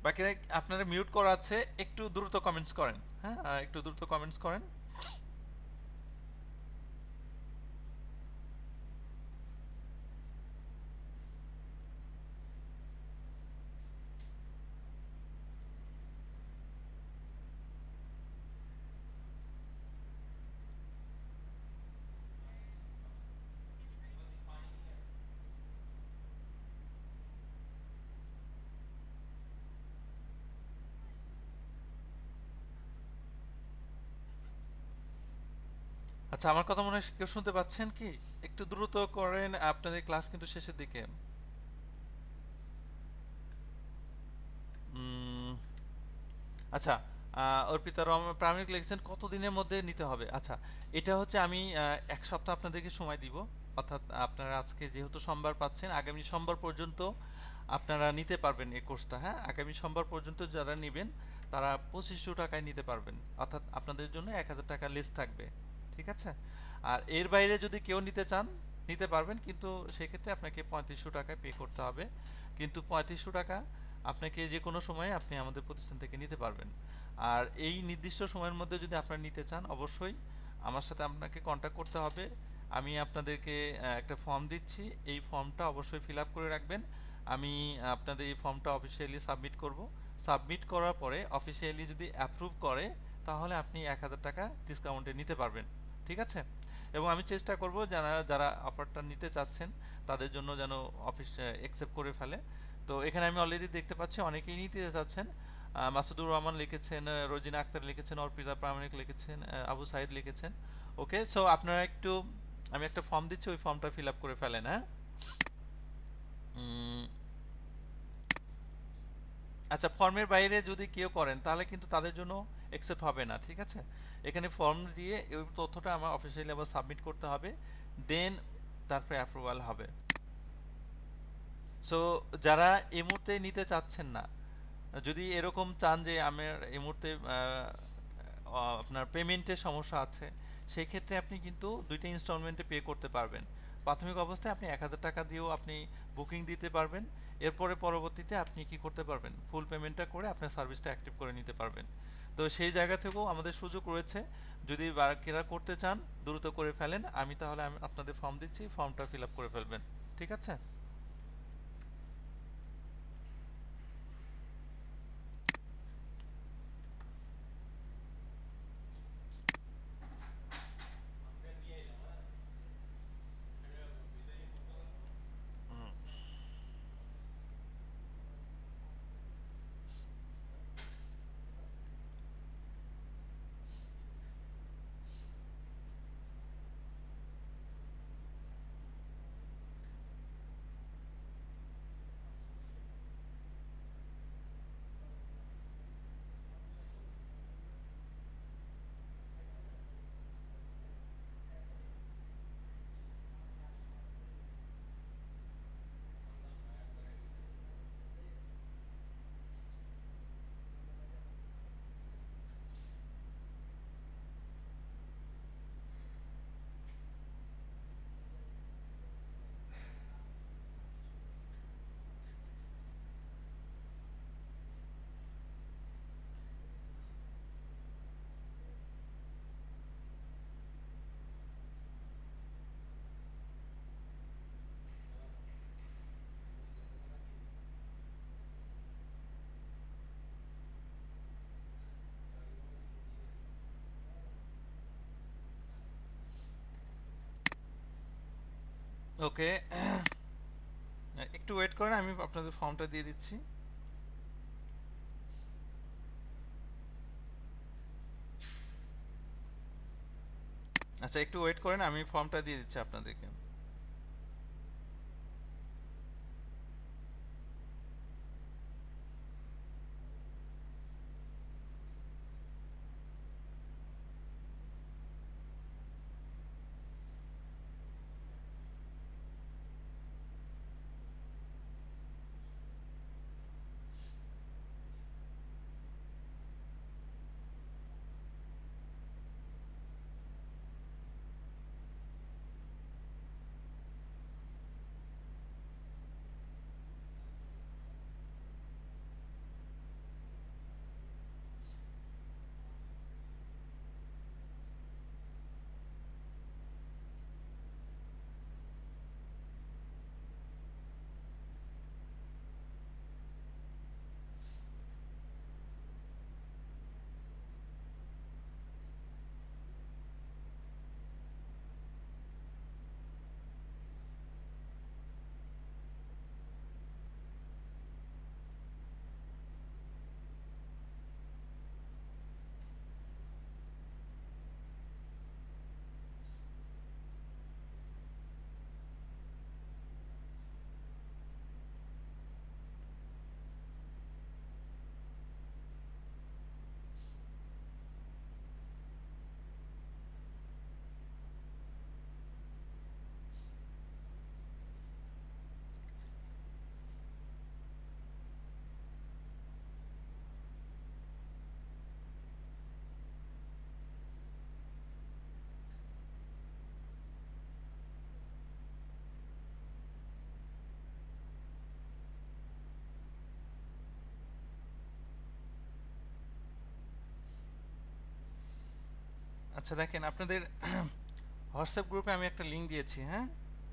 বাকিরা আপনারা মিউট করা আছে, একটু দ্রুত কমেন্টস করেন। হ্যাঁ, একটু দ্রুত কমেন্টস করেন। আচ্ছা, আমার কথা মনে হয় কেউ শুনতে পাচ্ছেন কি? একটু দ্রুত করেন, আপনাদের ক্লাস কিন্তু শেষের দিকে। আচ্ছা, অর্পিতা প্রামাণিক লিখেছেন কতদিনের মধ্যে নিতে হবে। আচ্ছা, এটা হচ্ছে আমি ১ সপ্তাহ আপনাদেরকে সময় দিব, অর্থাৎ আপনারা আজকে যেহেতু সোমবার পাচ্ছেন, আগামী সোমবার পর্যন্ত আপনারা নিতে পারবেন এই কোর্সটা। হ্যাঁ, আগামী সোমবার পর্যন্ত যারা নেবেন তারা ২৫০০ টাকায় নিতে পারবেন, অর্থাৎ আপনাদের জন্য ১০০০ টাকা লেস থাকবে, ঠিক আছে? আর এর বাইরে যদি কেউ নিতে চান নিতে পারবেন, কিন্তু সেক্ষেত্রে আপনাকে ৩৫০০ টাকায় পে করতে হবে। কিন্তু ৩৫০০ টাকা আপনাকে যে কোনো সময়ে আপনি আমাদের প্রতিষ্ঠান থেকে নিতে পারবেন। আর এই নির্দিষ্ট সময়ের মধ্যে যদি আপনারা নিতে চান অবশ্যই আমার সাথে আপনাকে কন্ট্যাক্ট করতে হবে। আমি আপনাদেরকে একটা ফর্ম দিচ্ছি, এই ফর্মটা অবশ্যই ফিল আপ করে রাখবেন। আমি আপনাদের এই ফর্মটা অফিসিয়ালি সাবমিট করব। সাবমিট করার পরে অফিসিয়ালি যদি অ্যাপ্রুভ করে তাহলে আপনি ১০০০ টাকা ডিসকাউন্টে নিতে পারবেন, ঠিক আছে? এবং আমি চেষ্টা করব যারা যারা অফারটা নিতে চাচ্ছেন তাদের জন্য যেন অফিস অ্যাকসেপ্ট করে ফেলে। তো এখানে আমি অলরেডি দেখতে পাচ্ছি অনেকেই নিতে চাচ্ছেন। মাসুদুর রহমান লিখেছেন, রোজিনা আক্তার লিখেছেন, অর্পিতা প্রামাণিক লিখেছেন, আবু সাইদ লিখেছেন। ওকে, সো আপনারা একটু, আমি একটা ফর্ম দিচ্ছি, ওই ফর্মটা ফিল আপ করে ফেলেন। হ্যাঁ, আচ্ছা, ফর্মের বাইরে যদি কেউ করেন তাহলে কিন্তু তাদের জন্য অ্যাকসেপ্ট হবে না, ঠিক আছে? এখানে ফর্ম দিয়ে ওই তথ্যটা আমার অফিসিয়ালি আবার সাবমিট করতে হবে, দেন তারপরে অ্যাপ্রুভাল হবে। সো যারা এই মুহূর্তে নিতে চাচ্ছেন না, যদি এরকম চান যে আমার এই মুহূর্তে আপনার পেমেন্টের সমস্যা আছে, সেই ক্ষেত্রে আপনি কিন্তু ২টা ইনস্টলমেন্টে পে করতে পারবেন। প্রাথমিক অবস্থায় আপনি ১০০০ টাকা দিয়েও আপনি বুকিং দিতে পারবেন, এরপরে পরবর্তীতে আপনি কি করতে পারবেন, ফুল পেমেন্টটা করে আপনার সার্ভিসটা অ্যাক্টিভ করে নিতে পারবেন। তো সেই জায়গা থেকেও আমাদের সুযোগ রয়েছে, যদি বাকিরা করতে চান দ্রুত করে ফেলেন। আমি তাহলে আপনাদের ফর্ম দিচ্ছি, ফর্মটা ফিল আপ করে ফেলবেন, ঠিক আছে? ওকে, একটু ওয়েট করেন, আমি আপনাদের ফর্মটা দিয়ে দিচ্ছি। আচ্ছা, একটু ওয়েট করেন, আমি ফর্মটা দিয়ে দিচ্ছি আপনাদেরকে। আচ্ছা দেখেন, আপনাদের হোয়াটসঅ্যাপ গ্রুপে আমি একটা লিঙ্ক দিয়েছি, হ্যাঁ?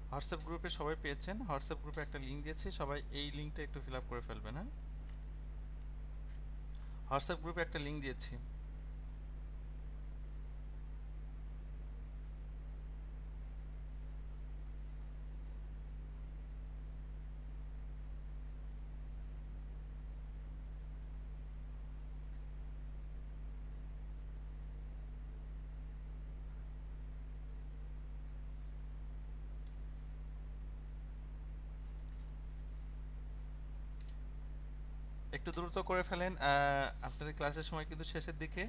হোয়াটসঅ্যাপ গ্রুপে সবাই পেয়েছেন, হোয়াটসঅ্যাপ গ্রুপে একটা লিঙ্ক দিয়েছি, সবাই এই লিঙ্কটা একটু ফিল আপ করে ফেলবেন, হ্যাঁ? হোয়াটসঅ্যাপ গ্রুপে একটা লিঙ্ক দিয়েছি। একটু দ্রুত করে ফেলেন, আপনাদের ক্লাসের সময় কিন্তু শেষের দিকে।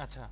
আচ্ছা,